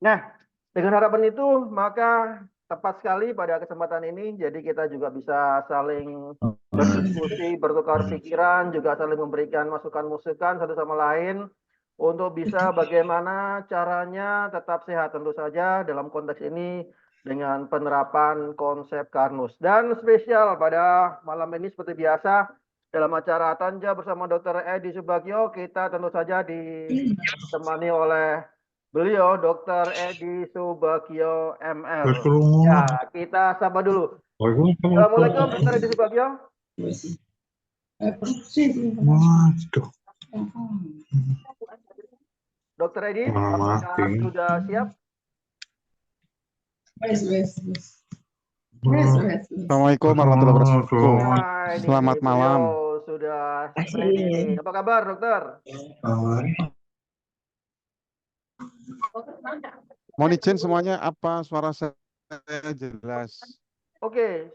Nah, dengan harapan itu, maka tepat sekali pada kesempatan ini, jadi kita juga bisa saling berdiskusi, bertukar pikiran, juga saling memberikan masukan-masukan satu sama lain untuk bisa bagaimana caranya tetap sehat tentu saja dalam konteks ini dengan penerapan konsep Karnus. Dan spesial pada malam ini seperti biasa dalam acara Tanja bersama Dr. Edi Subagio, kita tentu saja ditemani oleh beliau Dr. Edi Subagio ML. Ya, Berkerumun. kita sapa dulu. Assalamualaikum Dr. Waduh. Edi Subagio. Dr. Edi, apakah Mati. sudah siap? Assalamualaikum warahmatullahi wabarakatuh. Nah, ini Selamat beliau malam. sudah ready nih. Apa kabar, dokter? Mohon izin semuanya, apa suara saya jelas? Oke,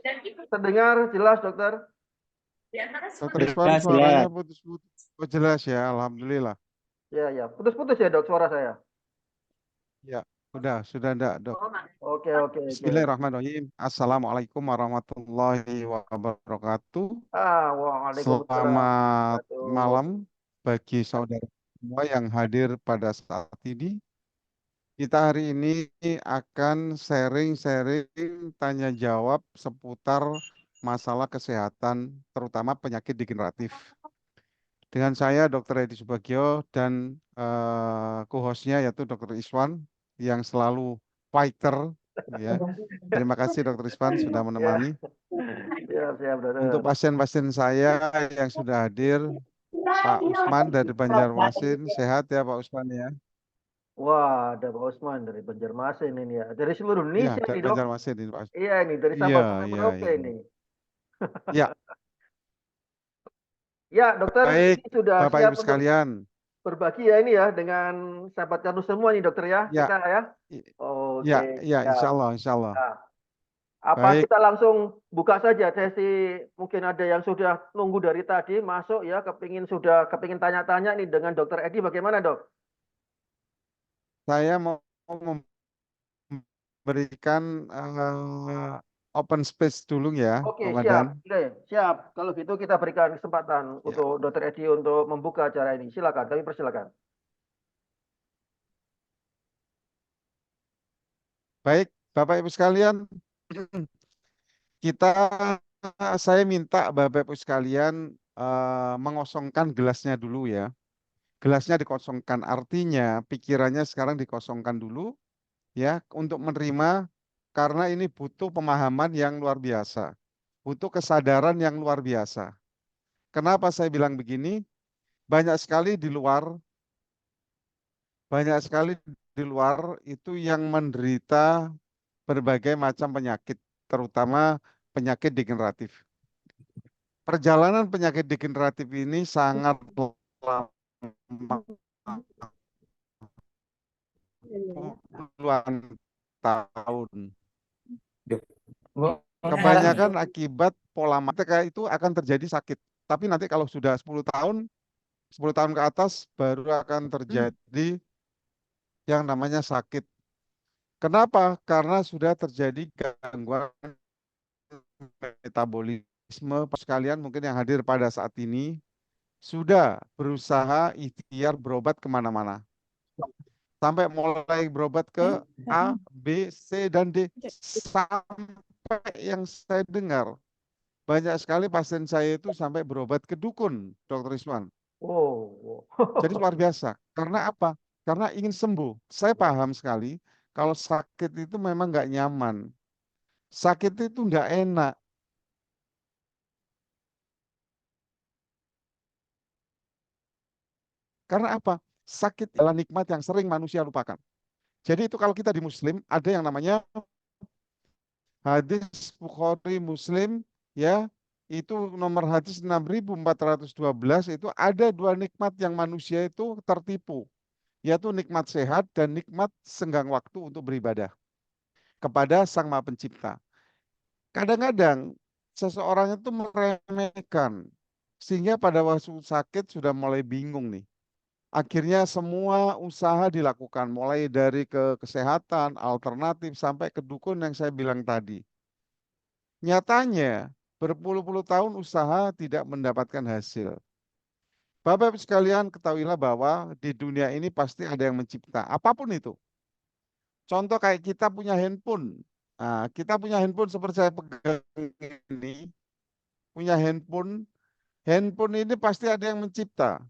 terdengar jelas, dokter? Dr. Iswan suaranya putus-putus. Oh, jelas ya, alhamdulillah. Ya, ya. Putus-putus ya, dok, suara saya. Ya, sudah enggak, Dok. Oke, oke, oke. Bismillahirrahmanirrahim. Assalamualaikum warahmatullahi wabarakatuh. Waalaikumsalam. Selamat malam bagi saudara semua yang hadir pada saat ini. Kita hari ini akan sharing-sharing tanya jawab seputar masalah kesehatan, terutama penyakit degeneratif. Dengan saya Dr. Edi Subagio dan co-hostnya yaitu Dr. Iswan yang selalu fighter. Ya. Terima kasih Dr. Iswan sudah menemani. Ya, siap, Untuk dokter. pasien-pasien saya yang sudah hadir, Pak Usman dari Banjarmasin, sehat ya Pak Usman ya? Wah, ada Pak Usman dari Banjarmasin ini ya. Dari seluruh Iya, Indonesia dari ini, dok. Banjarmasin ini Pak. Iya, ini dari Iya, Sabang sampai iya, Merauke iya. ini. Ya, Ya, dokter, baik ini sudah Bapak siap Ibu untuk sekalian. berbagi ya ini ya dengan sahabat kartu semua nih, dokter ya. Ya, Kita ya. i- ya, Oke, ya, ya. insya Allah, insya Allah. Nah, apa Baik, kita langsung buka saja sesi, mungkin ada yang sudah nunggu dari tadi masuk ya, kepingin tanya-tanya nih dengan dokter Edi bagaimana, dok? saya mau memberikan open space dulu ya, Oke, Pak siap. Madan. Oke, siap. Kalau gitu kita berikan kesempatan Ya. untuk dokter Edi untuk membuka acara ini. Silakan, kami persilakan. Baik, Bapak Ibu sekalian, kita saya minta Bapak Ibu sekalian mengosongkan gelasnya dulu ya. Gelasnya dikosongkan, artinya pikirannya sekarang dikosongkan dulu ya untuk menerima karena ini butuh pemahaman yang luar biasa, butuh kesadaran yang luar biasa. Kenapa saya bilang begini? Banyak sekali di luar, banyak sekali di luar itu yang menderita berbagai macam penyakit, terutama penyakit degeneratif. Perjalanan penyakit degeneratif ini sangat lama, puluhan tahun. Kebanyakan akibat pola makan itu akan terjadi sakit. Tapi nanti kalau sudah 10 tahun ke atas baru akan terjadi yang namanya sakit. Kenapa? Karena sudah terjadi gangguan metabolisme. Sekalian mungkin yang hadir pada saat ini sudah berusaha ikhtiar berobat kemana-mana. Sampai mulai berobat ke A, B, C, dan D. Sampai yang saya dengar, banyak sekali pasien saya itu sampai berobat ke dukun, Dr. Iswan. Oh, Jadi luar biasa. Karena apa? Karena ingin sembuh. Saya paham sekali kalau sakit itu memang nggak nyaman. Sakit itu nggak enak. Karena apa? Sakit adalah nikmat yang sering manusia lupakan. Jadi itu kalau kita di Muslim, ada yang namanya hadis Bukhari Muslim, ya, itu nomor hadis 6412 itu ada dua nikmat yang manusia itu tertipu, yaitu nikmat sehat dan nikmat senggang waktu untuk beribadah kepada Sang Maha Pencipta. Kadang-kadang seseorang itu meremehkan, sehingga pada waktu sakit sudah mulai bingung nih. Akhirnya semua usaha dilakukan, mulai dari ke kesehatan, alternatif, sampai ke dukun yang saya bilang tadi. Nyatanya, berpuluh-puluh tahun usaha tidak mendapatkan hasil. Bapak Ibu sekalian, ketahuilah bahwa di dunia ini pasti ada yang mencipta, apapun itu. Contoh kayak kita punya handphone. Nah, kita punya handphone seperti saya pegang ini, punya handphone. Handphone ini pasti ada yang mencipta.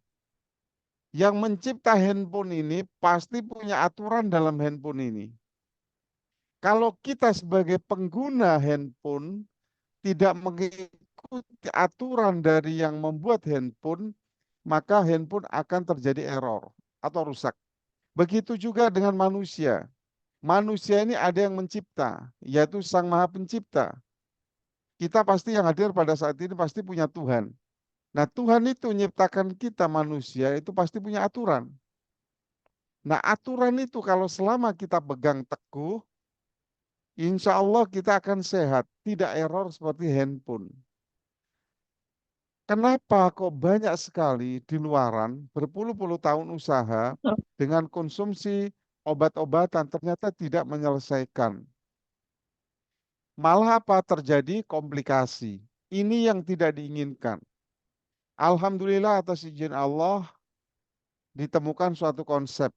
Yang mencipta handphone ini pasti punya aturan dalam handphone ini. Kalau kita sebagai pengguna handphone tidak mengikuti aturan dari yang membuat handphone, maka handphone akan terjadi error atau rusak. Begitu juga dengan manusia. Manusia ini ada yang mencipta, yaitu Sang Maha Pencipta. Kita pasti yang hadir pada saat ini pasti punya Tuhan. Nah, Tuhan itu menciptakan kita manusia itu pasti punya aturan. Nah, aturan itu kalau selama kita pegang teguh, insya Allah kita akan sehat, tidak error seperti handphone. Kenapa kok banyak sekali di luaran berpuluh-puluh tahun usaha dengan konsumsi obat-obatan ternyata tidak menyelesaikan. Malah apa terjadi komplikasi. Ini yang tidak diinginkan. Alhamdulillah atas izin Allah ditemukan suatu konsep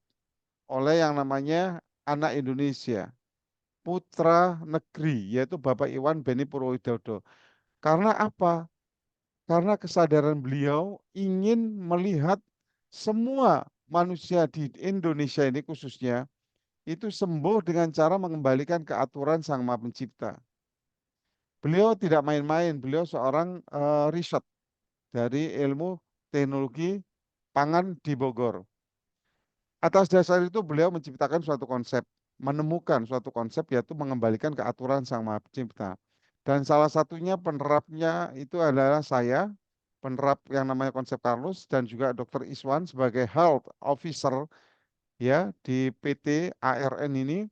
oleh yang namanya anak Indonesia, putra negeri, yaitu Bapak Iwan Beni Purwowidodo. Karena apa? Karena kesadaran beliau ingin melihat semua manusia di Indonesia ini khususnya itu sembuh dengan cara mengembalikan ke aturan Sang Maha Pencipta. Beliau tidak main-main, beliau seorang riset dari ilmu teknologi pangan di Bogor. Atas dasar itu beliau menciptakan suatu konsep, menemukan suatu konsep yaitu mengembalikan ke aturan Sang Maha Pencipta. Dan salah satunya penerapnya itu adalah saya, penerap yang namanya konsep Karnus dan juga Dr. Iswan sebagai Health Officer ya di PT ARN ini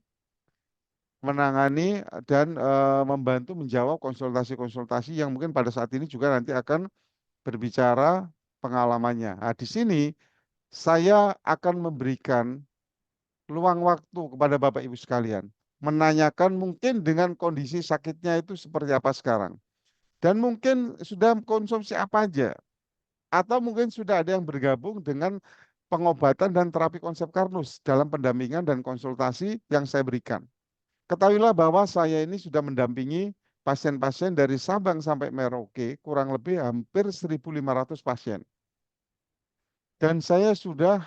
menangani dan membantu menjawab konsultasi-konsultasi yang mungkin pada saat ini juga nanti akan berbicara pengalamannya. Nah, di sini saya akan memberikan luang waktu kepada Bapak Ibu sekalian, menanyakan mungkin dengan kondisi sakitnya itu seperti apa sekarang. Dan mungkin sudah konsumsi apa aja, atau mungkin sudah ada yang bergabung dengan pengobatan dan terapi konsep Karnus dalam pendampingan dan konsultasi yang saya berikan. Ketahuilah bahwa saya ini sudah mendampingi pasien-pasien dari Sabang sampai Merauke, kurang lebih hampir 1.500 pasien. Dan saya sudah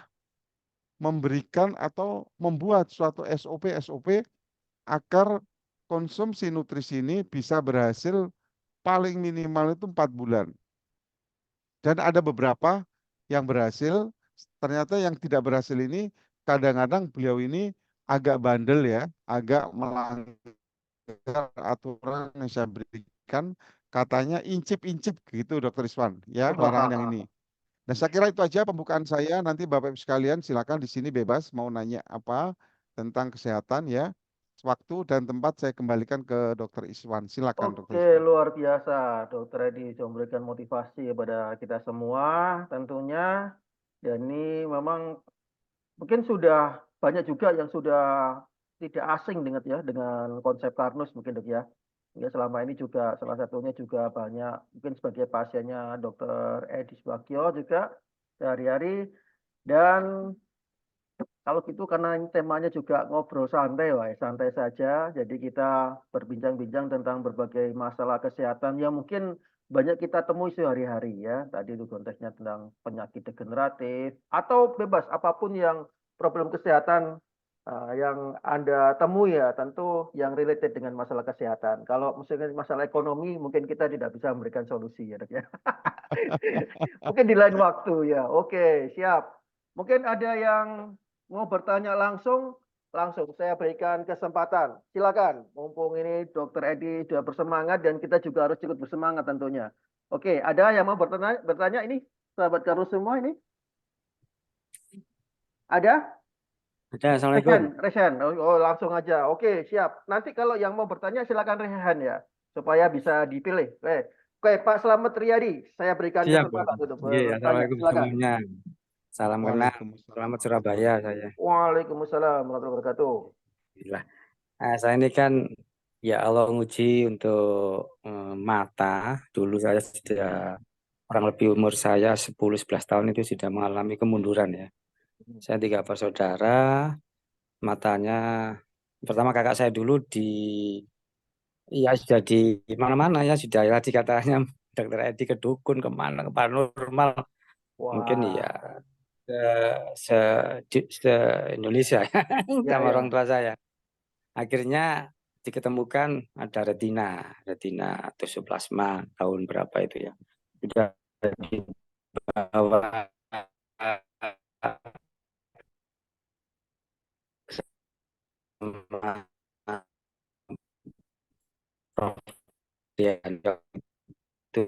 memberikan atau membuat suatu SOP-SOP agar konsumsi nutrisi ini bisa berhasil paling minimal itu 4 bulan. Dan ada beberapa yang berhasil, ternyata yang tidak berhasil ini kadang-kadang beliau ini agak bandel ya, agak melanggar aturan yang saya berikan, katanya incip-incip gitu Dokter Iswan, ya larangan yang ini. Nah, saya kira itu aja pembukaan saya. Nanti Bapak Ibu sekalian silakan di sini bebas mau nanya apa tentang kesehatan ya. Waktu dan tempat saya kembalikan ke Dokter Iswan. Silakan Dokter Oke, Iswan. luar biasa, Dokter Edi sudah memberikan motivasi kepada kita semua tentunya. Dan ini memang mungkin sudah banyak juga yang sudah tidak asing dengan konsep Karnus mungkin dok ya. Ya selama ini juga salah satunya juga banyak mungkin sebagai pasiennya Dokter Edi Subagio juga sehari-hari. Dan kalau gitu karena ini temanya juga ngobrol santai, wah, santai saja. Jadi kita berbincang-bincang tentang berbagai masalah kesehatan yang mungkin banyak kita temui sehari-hari ya. Tadi itu konteksnya tentang penyakit degeneratif atau bebas apapun yang problem kesehatan yang Anda temui ya, tentu yang related dengan masalah kesehatan. Kalau misalnya masalah ekonomi, mungkin kita tidak bisa memberikan solusi ya, Dok ya. Mungkin di lain waktu ya. Oke, siap. Mungkin ada yang mau bertanya langsung, langsung saya berikan kesempatan. Silakan, mumpung ini Dokter Edi sudah bersemangat dan kita juga harus ikut bersemangat tentunya. Oke, ada yang mau bertanya ini, sahabat Karus semua ini? Ada? Ada, Resen, Assalamualaikum. Resen. Oh, langsung aja. Oke, siap. Nanti kalau yang mau bertanya silakan Rehan ya, supaya bisa dipilih. Oke, Pak Slamet Riyadi, saya berikan Siap, Bang. kesempatan untuk Oke, bertanya. Assalamualaikum Silakan. semuanya. Salam kenal. Waalaikumsalam Selamat Surabaya saya. Waalaikumsalam warahmatullahi wabarakatuh. Alhamdulillah. Saya ini kan ya Allah nguji untuk mata. Dulu saya sudah kurang lebih umur saya 10-11 tahun itu sudah mengalami kemunduran ya. Saya 3 bersaudara, matanya pertama kakak saya dulu ya sudah di mana-mana ya sudah ya katanya dokter Edi ke dukun kemana ke paranormal mungkin Wah, ya se, se, se Indonesia ya sama orang ya. tua saya. Akhirnya diketemukan ada retina toxoplasma tahun berapa itu ya. Sudah dibawa sama Prof. Dianto itu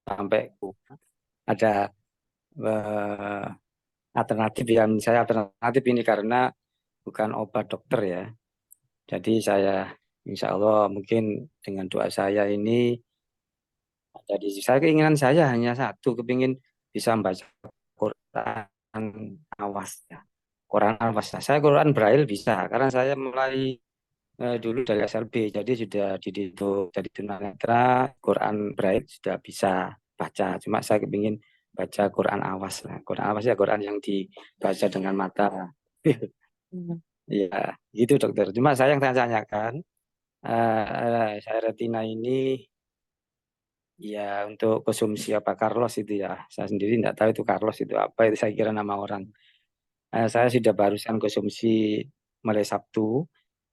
sampai ada eh, alternatif yang saya alternatif ini karena bukan obat dokter ya. Jadi saya insya Allah mungkin dengan doa saya ini jadi saya keinginan saya hanya satu, kepingin bisa membaca Quran awas ya. Quran awas. Saya Quran Braille bisa karena saya mulai dulu dari SLB, jadi sudah dididik jadi tunanetra, Quran Braille sudah bisa baca. Cuma saya kepingin baca Quran awas lah. Quran awas ya Quran yang dibaca dengan mata. Ya, gitu dokter. Cuma saya yang saya tanyakan, saya retina ini ya untuk konsumsi apa Carlos itu ya. Saya sendiri tidak tahu itu Carlos itu apa, itu saya kira nama orang. Saya sudah barusan konsumsi mulai Sabtu.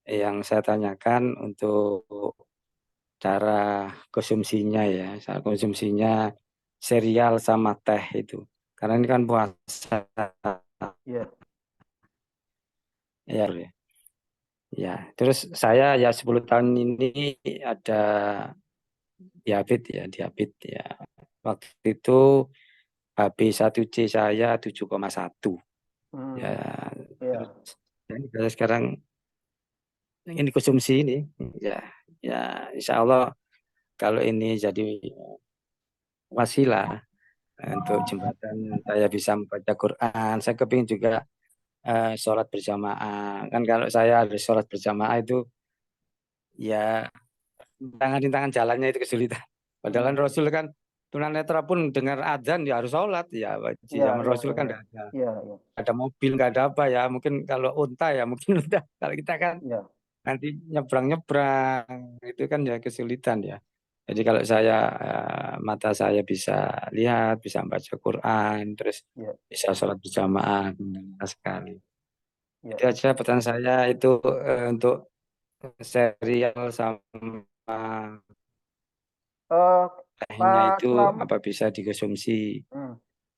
Yang saya tanyakan untuk cara konsumsinya ya, cara konsumsinya serial sama teh itu. Karena ini kan puasa Ya. ya. Ya, terus saya ya 10 tahun ini ada diabetes ya. Waktu itu HB1C saya 7,1. Ya, Ya. terus saya sekarang ini konsumsi ini ya ya insya Allah kalau ini jadi wasilah untuk jembatan saya bisa membaca Quran. Saya kepingin juga sholat berjamaah. Kan kalau saya harus sholat berjamaah itu ya tangan jalannya itu kesulitan. Padahal kan Rasul kan tunanetra pun dengar adzan ya harus sholat ya. Di Ya, zaman ya, Rasul ya, kan ya. tidak Ya, ya. ada mobil, nggak ada apa ya. Mungkin kalau unta ya mungkin udah. Kalau kita kan Ya. nanti nyebrang-nyebrang itu kan ya kesulitan ya. Jadi kalau saya mata saya bisa lihat, bisa baca Quran, terus Ya. bisa sholat berjamaah alhamdulillah sekali. Ya. Itu aja pertanyaan saya itu untuk serial sama Eh, tehnya Pak itu Slamet, apa bisa dikonsumsi? hmm.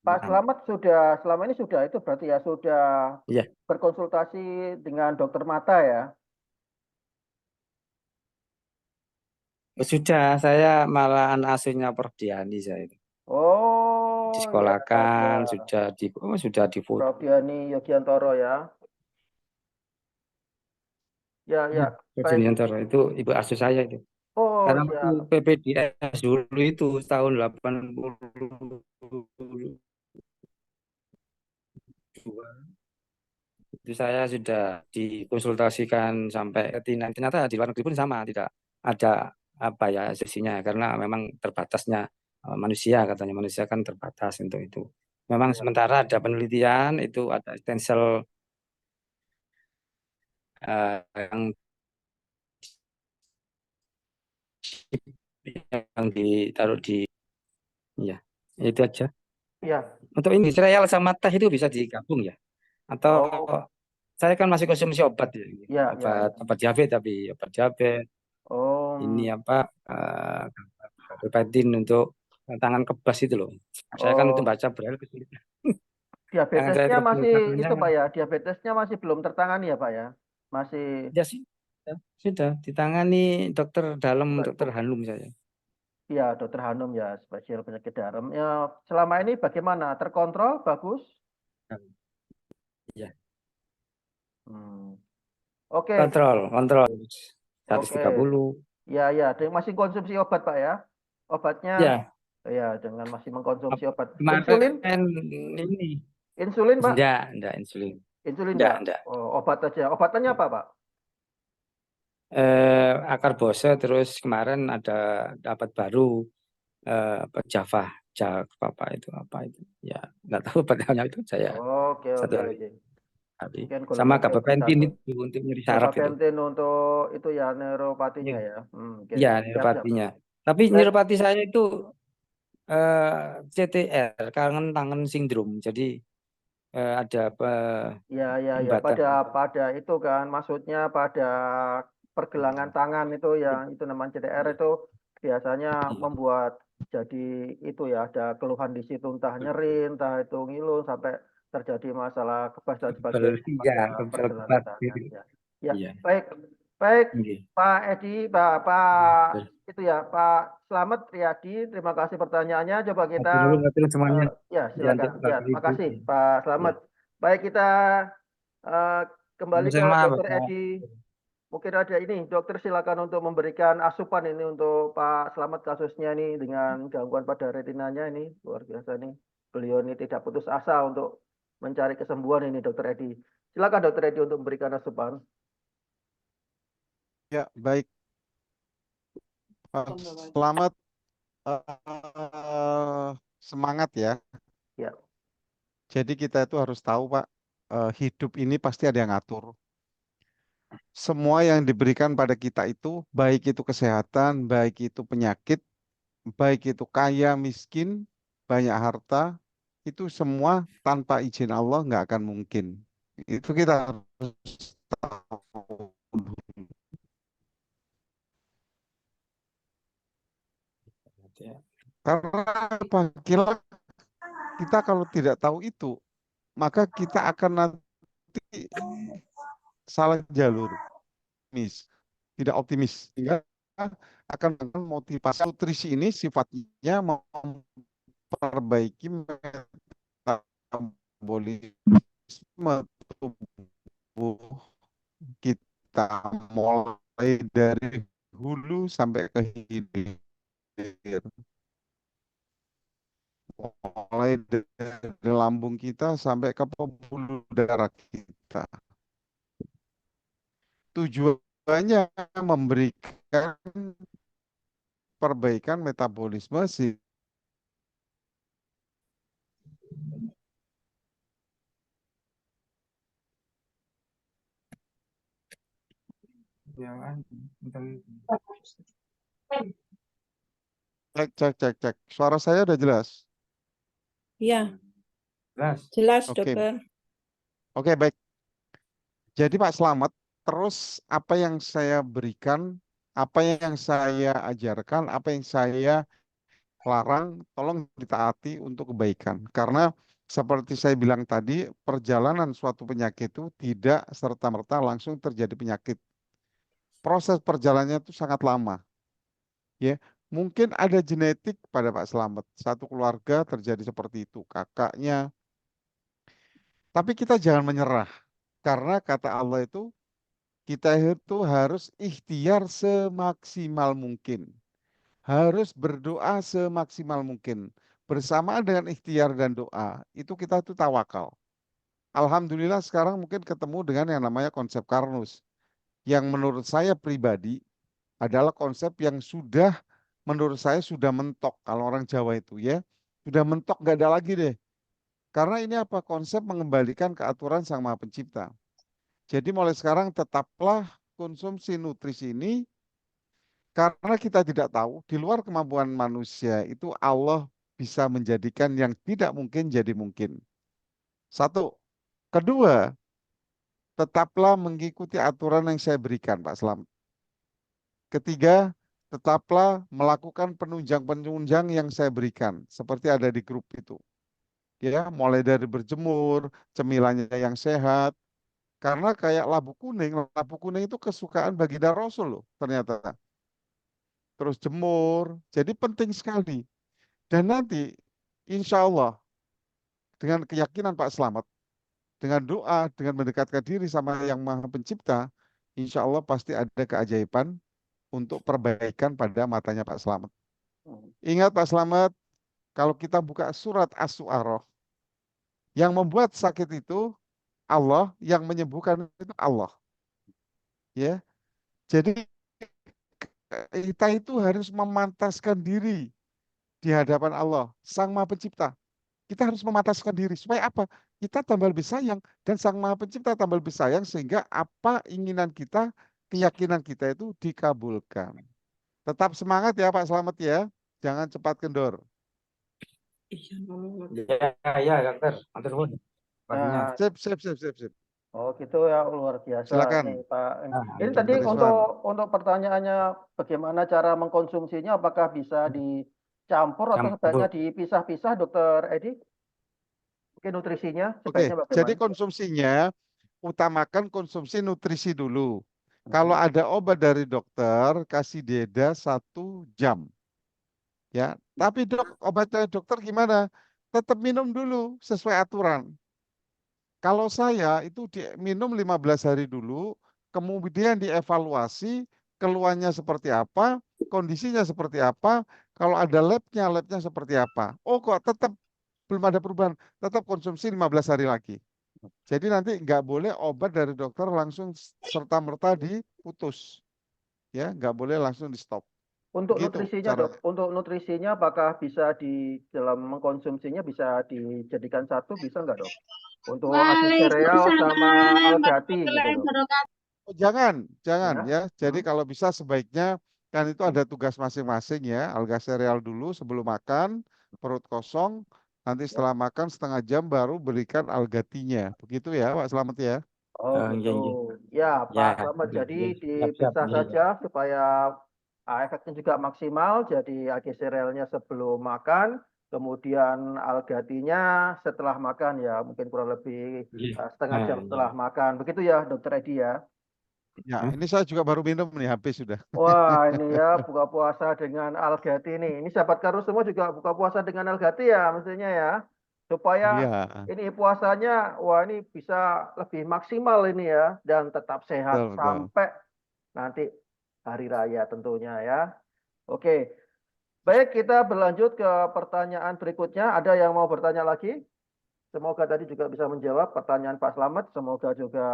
Pak Slamet sudah selama ini sudah itu berarti ya sudah Iya, berkonsultasi dengan dokter mata ya. sudah saya malahan asuhnya Prof. Diani saya itu. Oh ya, Disekolahkan, ya. sudah di foto. Prof. Diani Yogiantoro ya. Ya, ya. Prof. Baik. Diantoro itu ibu asuh saya itu. Oh Karena waktu siap. PPDS dulu itu tahun 82 itu saya sudah dikonsultasikan sampai retina. Ternyata di luar negeri pun sama, tidak ada apa ya sisinya karena memang terbatasnya manusia katanya manusia kan terbatas untuk itu. Memang Ya, sementara ada penelitian itu ada stem cell yang ditaruh di ya itu aja. ya. Untuk ini serial sama teh itu bisa digabung ya? Atau Oh, saya kan masih konsumsi obat ya, ya, ya, obat ya. obat diabetes tapi obat diabetes ini Oh, apa Gabapentin untuk tangan kebas itu loh. Saya kan untuk oh, baca braille kesulitan. Tangan saya diabetesnya masih kebas-kabasnya itu Pak ya. Diabetesnya masih belum tertangani ya Pak ya. Masih ya sih sudah ditangani dokter dalam dokter Dok- Hanum saya. ya Dokter Hanum ya spesial penyakit dalam. Ya selama ini bagaimana? Terkontrol? Bagus? Ya. Hmm. Oke, Kontrol, kontrol oke. 130. Ya, ya. Masih konsumsi obat Pak ya. Obatnya Ya, Ya, dengan masih mengkonsumsi obat. Kemarin Insulin? ini Insulin, Pak? enggak insulin. Insulin enggak? Enggak. Oh, obat aja. Obatannya apa, Pak? Akar bose, terus kemarin ada dapat baru apa Java, apa itu. Ya, enggak tahu padahal itu saya Oke, satu oke, hari. oke. Hari. Mungkin Sama golongan gabapentin detoksikator. itu untuk nyeri saraf itu. Gabapentin untuk itu ya, Iya, neuropatinya ya. Oke, iya, oke. Siap, siap. neuropatinya. Tapi Baik. neuropati saya itu CTR, kangen tangan sindrom. Jadi ada Ya, ya, ya. hambatan. Pada itu kan, maksudnya pada pergelangan tangan itu yang itu namanya CTR itu biasanya membuat jadi itu ya ada keluhan di situ entah nyeri, entah itu ngilu sampai terjadi masalah kebas dan sebagainya Iya, pada kebal pergelangan kebat. tangan ya. Ya, Iya. baik. Baik, Iya. Pak Edi, Pak itu ya, Pak Slamet Riyadi, terima kasih pertanyaannya. Coba kita Hatur semuanya. ya Ya, silakan. untuk Ya, Bapak terima Ibu. kasih Pak Ya. Slamet. Baik, kita eh, kembali ke Sama-sama, Dokter Bapak. Edi. Mungkin ada ini, dokter silakan untuk memberikan asupan ini untuk Pak Slamet kasusnya ini dengan gangguan pada retinanya ini luar biasa nih. Beliau ini tidak putus asa untuk mencari kesembuhan ini, Dokter Edi. Silakan Dokter Edi untuk memberikan asupan. Ya, baik. Selamat eh, semangat ya. Ya, Jadi kita itu harus tahu, Pak, hidup ini pasti ada yang ngatur. Semua yang diberikan pada kita itu, baik itu kesehatan, baik itu penyakit, baik itu kaya, miskin, banyak harta, itu semua tanpa izin Allah nggak akan mungkin. Itu kita harus tahu. Ya. Karena apa? Kita kalau tidak tahu itu, maka kita akan nanti salah jalur, tidak optimis. Sehingga akan motivasi nutrisi ini sifatnya memperbaiki metabolisme tubuh kita mulai dari hulu sampai ke hilir, mulai dari lambung kita sampai ke pembuluh darah kita. Tujuannya memberikan perbaikan metabolisme Ya kan? cek. Suara saya udah jelas? Ya, Jelas. jelas Oke. dokter. Oke, baik. Jadi Pak Slamet, terus apa yang saya berikan, apa yang saya ajarkan, apa yang saya larang, tolong ditaati untuk kebaikan. Karena seperti saya bilang tadi, perjalanan suatu penyakit itu tidak serta-merta langsung terjadi penyakit. Proses perjalanannya itu sangat lama. Ya, mungkin ada genetik pada Pak Slamet. Satu keluarga terjadi seperti itu, kakaknya. Tapi kita jangan menyerah. Karena kata Allah itu, kita itu harus ikhtiar semaksimal mungkin. Harus berdoa semaksimal mungkin. Bersamaan dengan ikhtiar dan doa, itu kita tuh tawakal. Alhamdulillah sekarang mungkin ketemu dengan yang namanya konsep Karnus. Yang menurut saya pribadi adalah konsep yang sudah, menurut saya sudah mentok. Kalau orang Jawa itu ya, sudah mentok, gak ada lagi deh. Karena ini apa? Konsep mengembalikan ke aturan Sang Maha Pencipta. Jadi mulai sekarang tetaplah konsumsi nutrisi ini, karena kita tidak tahu di luar kemampuan manusia itu Allah bisa menjadikan yang tidak mungkin jadi mungkin. Satu. Kedua, tetaplah mengikuti aturan yang saya berikan, Pak Slamet. Ketiga, tetaplah melakukan penunjang-penunjang yang saya berikan, seperti ada di grup itu. Ya, mulai dari berjemur, cemilannya yang sehat. Karena kayak labu kuning itu kesukaan baginda Rasul loh, ternyata. Terus jemur, jadi penting sekali. Dan nanti, insya Allah, dengan keyakinan Pak Slamet, dengan doa, dengan mendekatkan diri sama Yang Maha Pencipta, insya Allah pasti ada keajaiban untuk perbaikan pada matanya Pak Slamet. Ingat Pak Slamet, kalau kita buka surat As-Su'arah, yang membuat sakit itu Allah, yang menyembuhkan itu Allah. Ya, jadi kita itu harus memantaskan diri di hadapan Allah, Sang Maha Pencipta. Kita harus memantaskan diri supaya apa? Kita tambah lebih sayang dan Sang Maha Pencipta tambah lebih sayang sehingga apa inginan kita, keyakinan kita itu dikabulkan. Tetap semangat ya Pak Slamet ya. Jangan cepat kendor. Ya, dokter. Matur nuwun. Waktunya. Nah, Sip. oh gitu ya, luar biasa Silakan. nih Pak. Ah, Ini Dr. tadi Rizwan. untuk pertanyaannya bagaimana cara mengkonsumsinya, apakah bisa dicampur atau sebaiknya campur. dipisah-pisah, Dokter Edi? Mungkin nutrisinya Oke, sebaiknya jadi bagaimana? konsumsinya utamakan konsumsi nutrisi dulu. Kalau ada obat dari dokter, kasih jeda 1 jam. Ya, tapi dok, obat dari dokter gimana? Tetap minum dulu sesuai aturan. Kalau saya itu minum 15 hari dulu, kemudian dievaluasi, keluarnya seperti apa, kondisinya seperti apa, kalau ada labnya seperti apa. Oh kok tetap belum ada perubahan, tetap konsumsi 15 hari lagi. Jadi nanti nggak boleh obat dari dokter langsung serta-merta diputus. Ya, nggak boleh langsung di stop. Untuk Begitu nutrisinya, Dok, caranya. untuk nutrisinya apakah bisa di dalam mengkonsumsinya bisa dijadikan satu, bisa nggak, Dok? Untuk agi sereal sama Waalaikumsalam algati gitu, warahmatullahi Dok. wabarakatuh. Oh, jangan Ya. ya. Jadi kalau bisa sebaiknya kan itu ada tugas masing-masing ya. Alga sereal dulu sebelum makan, perut kosong. Nanti setelah makan setengah jam baru berikan algatinya. Begitu ya, Pak Slamet ya. Oh gitu. Iya. Ya, Ya, Pak Slamet. iya, Jadi iya. Siap. dipisah Iya, iya. saja supaya efeknya juga maksimal. Jadi agi serealnya sebelum makan, kemudian algatinya setelah makan ya, mungkin kurang lebih Iya. setengah jam Iya. setelah makan. Begitu ya, Dokter Edi ya. Ya, Hah? ini saya juga baru minum nih, habis sudah. Wah, ini ya buka puasa dengan algati nih. Ini sahabat Karus semua juga buka puasa dengan algati ya, mestinya ya. Supaya Iya, ini puasanya, wah ini bisa lebih maksimal ini ya. Dan tetap sehat betul. sampai nanti hari raya tentunya ya. Oke, baik kita berlanjut ke pertanyaan berikutnya. Ada yang mau bertanya lagi? Semoga tadi juga bisa menjawab pertanyaan Pak Slamet. Semoga juga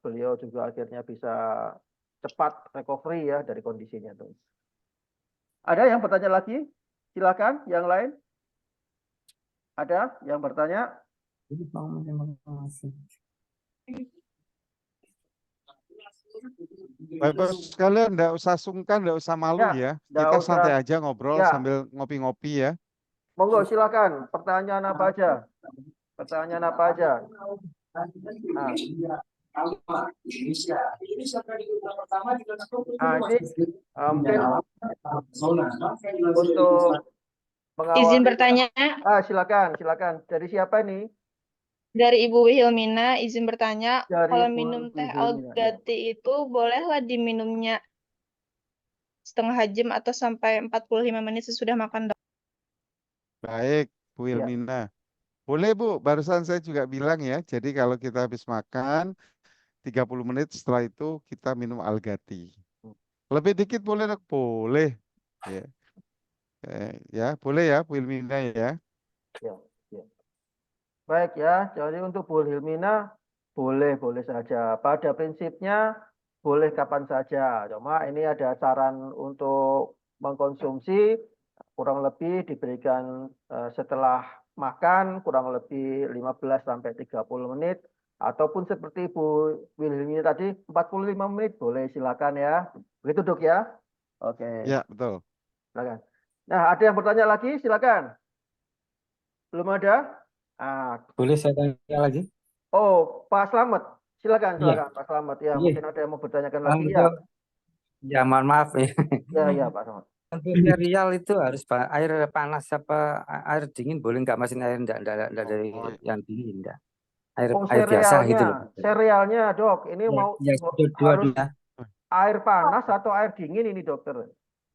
beliau juga akhirnya bisa cepat recovery ya dari kondisinya tuh. Ada yang bertanya lagi? Silakan, yang lain. Ada yang bertanya? Bapak sekalian, enggak usah sungkan, enggak usah malu Ya, ya. tidak Kita usah. santai aja ngobrol Ya, sambil ngopi-ngopi ya. monggo silakan. Pertanyaan apa aja? Pertanyaan apa aja? Nah, ini mungkin untuk Izin mengawali. bertanya Silakan. Dari siapa ini? dari Ibu Wilmina, izin bertanya, Dari kalau Bu minum teh Wilhelmina, ya. algati itu bolehlah diminumnya setengah jam atau sampai 45 menit sesudah makan, Dok? Baik, Bu Ya. Ilmina. Boleh Bu, barusan saya juga bilang ya. Jadi kalau kita habis makan, 30 menit setelah itu kita minum algati. Lebih dikit boleh dok? Boleh. Ya. Ya, boleh ya Bu Ilmina ya. Ya. Baik ya, jadi untuk Bu Hilmina boleh saja. Pada prinsipnya boleh kapan saja. Cuma ini ada saran untuk mengkonsumsi kurang lebih diberikan setelah makan kurang lebih 15 sampai 30 menit ataupun seperti Bu Wilhelmina tadi 45 menit boleh silakan ya. Begitu Dok ya. Oke, Ya, betul. silakan. Nah, ada yang bertanya lagi? Silakan. Belum ada? Ah, Boleh saya tanya lagi? oh, Pak Slamet. Silakan Iya. Pak Slamet. Ya, Iya. mungkin ada yang mau bertanyakan lagi ya. Untuk ya mohon maaf ya. Ya, Pak Slamet. Untuk serial itu harus air panas apa air dingin boleh nggak Mas? Ini air enggak dari yang dingin enggak. Air biasa gitu loh. Serealnya, Dok. Ini Ya, mau ya harus dua-duanya. air panas atau air dingin ini, Dokter?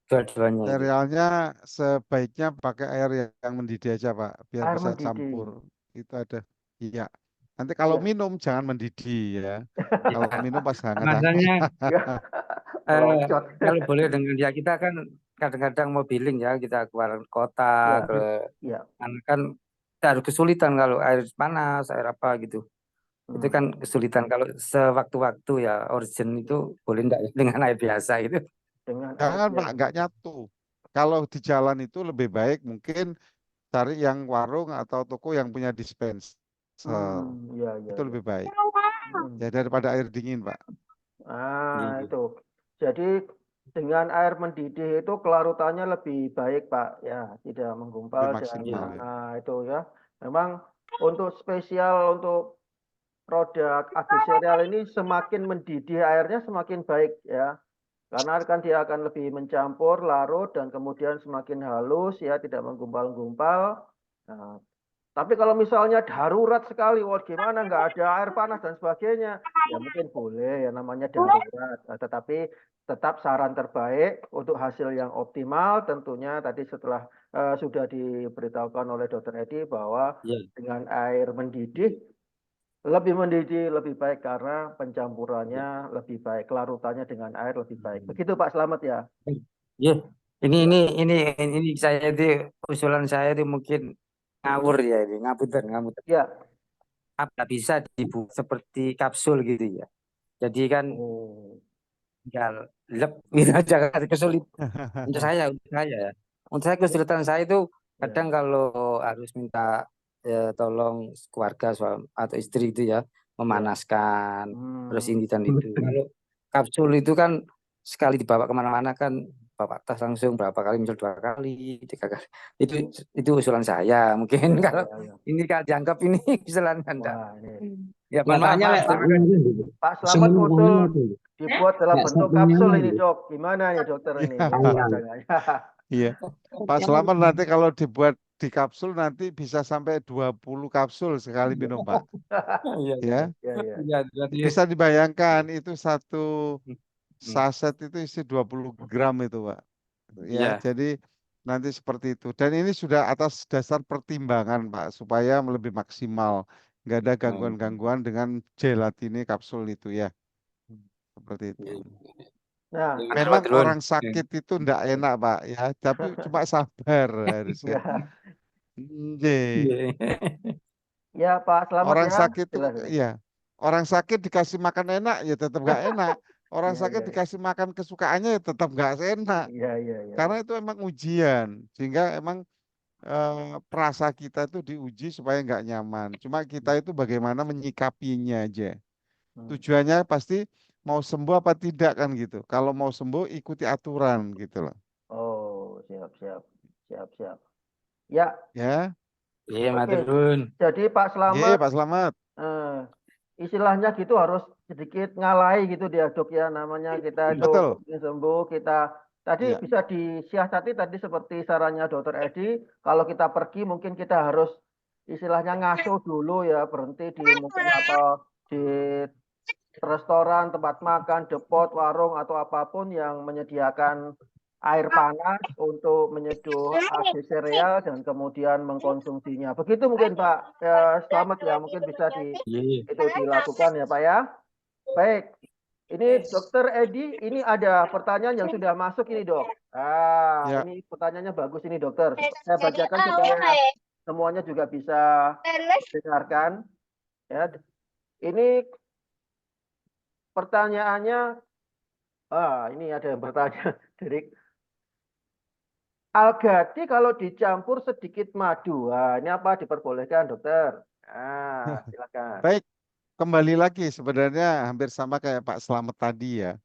Dua-duanya itu. Cerealnya sebaiknya pakai air yang mendidih aja Pak, biar Air bisa mendidih. campur. Itu ada. Iya. Nanti kalau Iya. minum jangan mendidih ya. Kalau minum pas hangat. Makanya Ya. Melocot. kalau boleh dengan ya kita kan kadang-kadang mau billing ya kita keluar kota Ya, ke ya. kan kita harus kesulitan kalau air panas, air apa gitu. Itu kan kesulitan kalau sewaktu-waktu ya urgent itu boleh enggak ya dengan air biasa itu. Dengan air Jangan Pak, biasa. nggak nyatu. Kalau di jalan itu lebih baik mungkin cari yang warung atau toko yang punya dispenser. Ya, ya, Itu ya. lebih baik. Hmm. Ya daripada air dingin, Pak. Iya. Itu. Jadi dengan air mendidih itu kelarutannya lebih baik, Pak. Ya, tidak Lebih menggumpal dan maksimal ya. itu ya. Memang untuk spesial untuk produk agi sereal ini semakin mendidih airnya semakin baik ya. Karena kan dia akan lebih mencampur, larut dan kemudian semakin halus ya, tidak menggumpal-gumpal. Nah, tapi kalau misalnya darurat sekali, wah gimana nggak ada air panas dan sebagainya, ya mungkin boleh ya namanya darurat. Nah, tetapi tetap saran terbaik untuk hasil yang optimal tentunya tadi setelah sudah diberitahukan oleh Dokter Edi bahwa Iya. dengan air mendidih lebih baik karena pencampurannya lebih baik, larutannya dengan air lebih baik. Begitu Pak Slamet ya. Iya. Ini Ya, ini ini ini saya itu usulan saya itu mungkin ngawur ya ini, ngapunten. ya. Apa bisa dibuat seperti kapsul gitu ya. Jadi kan Oh, tinggal lep gitu aja kan kesulitan. Untuk saya kesulitan saya itu ya. kadang kalau harus minta tolong keluarga suami atau istri itu ya Ya. memanaskan terus Hmm. ini dan itu. Kalau kapsul itu kan sekali dibawa kemana-mana kan bawa tas langsung berapa kali misal 2 kali 3 kali itu usulan saya mungkin Ya, kalau ya, ya. ini kalau dianggap ini usulan anda Wah, ini. ya mohon maaf Nyatanya maaf lek tak terima kasih. Pak Slamet semenurutnya usul itu. dibuat dalam Lek bentuk satunya kapsul ini, itu. Dok. Gimana nih dokter ini? Iya, Ini Sayang. pandangannya. iya. Pak Selamat nanti kalau dibuat di kapsul nanti bisa sampai 20 kapsul sekali minum, Pak. Iya Ya, Ya, ya. iya jadi bisa dibayangkan itu satu hmm, saset itu isi 20 gram itu, Pak. Ya, iya. jadi nanti seperti itu. Dan ini sudah atas dasar pertimbangan, Pak, supaya lebih maksimal. Nggak ada gangguan-gangguan dengan gelatine kapsul itu ya. Seperti itu. Nah, Memang Maturun. orang sakit itu ndak enak, Pak, ya. Tapi cuma sabar harusnya. ya, Nggih. Iya. ya Pak Slamet Orang ya. sakit itu, Silakan. ya. Orang sakit dikasih makan enak, ya tetap nggak enak. Orang Iya, sakit iya, dikasih makan kesukaannya, ya tetap nggak enak. iya, iya, iya. Karena itu emang ujian. Sehingga emang perasa kita itu diuji supaya nggak nyaman. Cuma kita itu bagaimana menyikapinya aja. Hmm. Tujuannya pasti mau sembuh apa tidak kan gitu. Kalau mau sembuh ikuti aturan gitu loh. Oh, siap, siap, siap, siap. Ya, Ya, Iya, oke. maturun. Jadi Pak ye Slamet Pak Slamet. eh, istilahnya gitu harus sedikit ngalai gitu dia dok ya namanya kita itu Betul. ingin sembuh kita tadi Ya, bisa disiasati tadi seperti sarannya Dokter Edi kalau kita pergi mungkin kita harus istilahnya ngaso dulu ya berhenti di mungkin atau di restoran tempat makan depot warung atau apapun yang menyediakan air panas untuk menyeduh agi sereal dan kemudian mengkonsumsinya begitu mungkin Pak Selamat ya mungkin bisa Iya. itu dilakukan ya Pak ya. Baik, ini Dokter Edi, ini ada pertanyaan yang sudah masuk ini dok. ya. Ini pertanyaannya bagus ini dokter. Saya bacakan supaya semuanya juga bisa dengarkan. Ya, ini pertanyaannya, ini ada yang bertanya dari Algati kalau dicampur sedikit madu. Ini apa diperbolehkan dokter? Silakan. Baik, kembali lagi sebenarnya hampir sama kayak Pak Slamet tadi ya.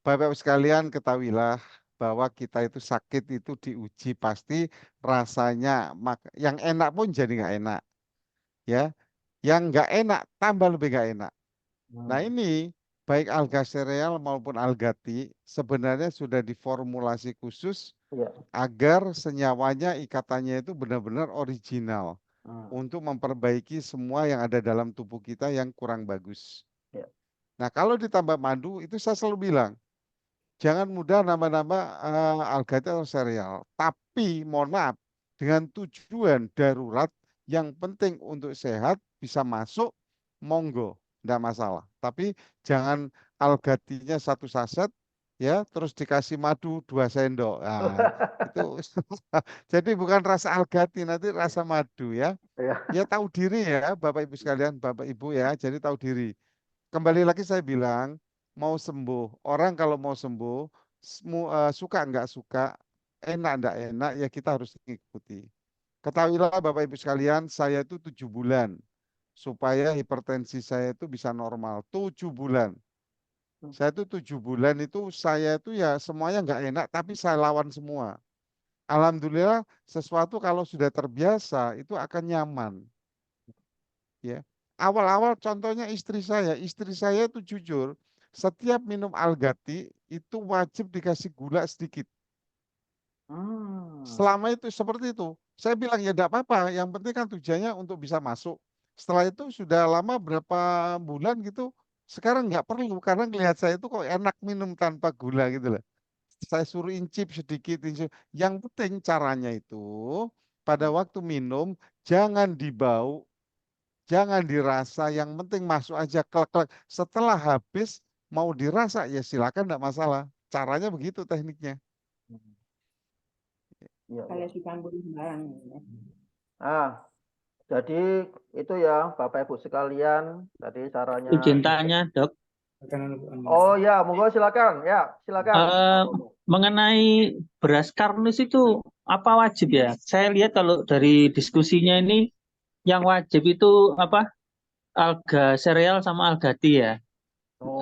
Bapak Ibu sekalian ketahuilah bahwa kita itu sakit itu diuji pasti rasanya yang enak pun jadi nggak enak ya, yang nggak enak tambah lebih nggak enak. Nah ini baik alga sereal maupun algati sebenarnya sudah diformulasi khusus Iya. agar senyawanya ikatannya itu benar-benar original untuk memperbaiki semua yang ada dalam tubuh kita yang kurang bagus. Iya. Nah kalau ditambah madu itu saya selalu bilang jangan mudah nambah-nambah algati atau sereal. Tapi mohon maaf, dengan tujuan darurat yang penting untuk sehat bisa masuk, monggo, tidak masalah. Tapi jangan algatinya 1 saset, ya, terus dikasih madu 2 sendok. Nah, itu jadi bukan rasa algati, nanti rasa madu ya. Ya. Ya tahu diri ya, Bapak Ibu sekalian, Bapak Ibu ya, jadi tahu diri. Kembali lagi saya bilang, mau sembuh. Orang kalau mau sembuh, suka nggak suka, enak nggak enak, ya kita harus mengikuti. Ketahuilah Bapak Ibu sekalian, saya itu 7 bulan. Supaya hipertensi saya itu bisa normal. 7 bulan. Saya itu 7 bulan itu, saya itu ya semuanya nggak enak, tapi saya lawan semua. Alhamdulillah, sesuatu kalau sudah terbiasa, itu akan nyaman. Ya. Awal-awal contohnya istri saya itu jujur, setiap minum Algati itu wajib dikasih gula sedikit. Hmm. Selama itu seperti itu. Saya bilang ya tidak apa-apa, yang penting kan tujuannya untuk bisa masuk. Setelah itu sudah lama berapa bulan gitu, sekarang nggak perlu karena ngelihat saya itu kok enak minum tanpa gula gitu loh. Saya suruh incip sedikit, incip. Yang penting caranya itu pada waktu minum jangan dibau, jangan dirasa, yang penting masuk aja klek-klek. Setelah habis mau dirasa ya silakan, enggak masalah. Caranya begitu tekniknya. Ya, Kalau ya. dicampur sembarang. Ah, jadi itu ya Bapak Ibu sekalian, tadi caranya. Izin tanya, Dok. Oh ya, monggo silakan. Ya, silakan. Eh, mengenai beras karnis itu apa wajib ya? Saya lihat kalau dari diskusinya ini yang wajib itu apa? Alga sereal sama algati ya. Oh,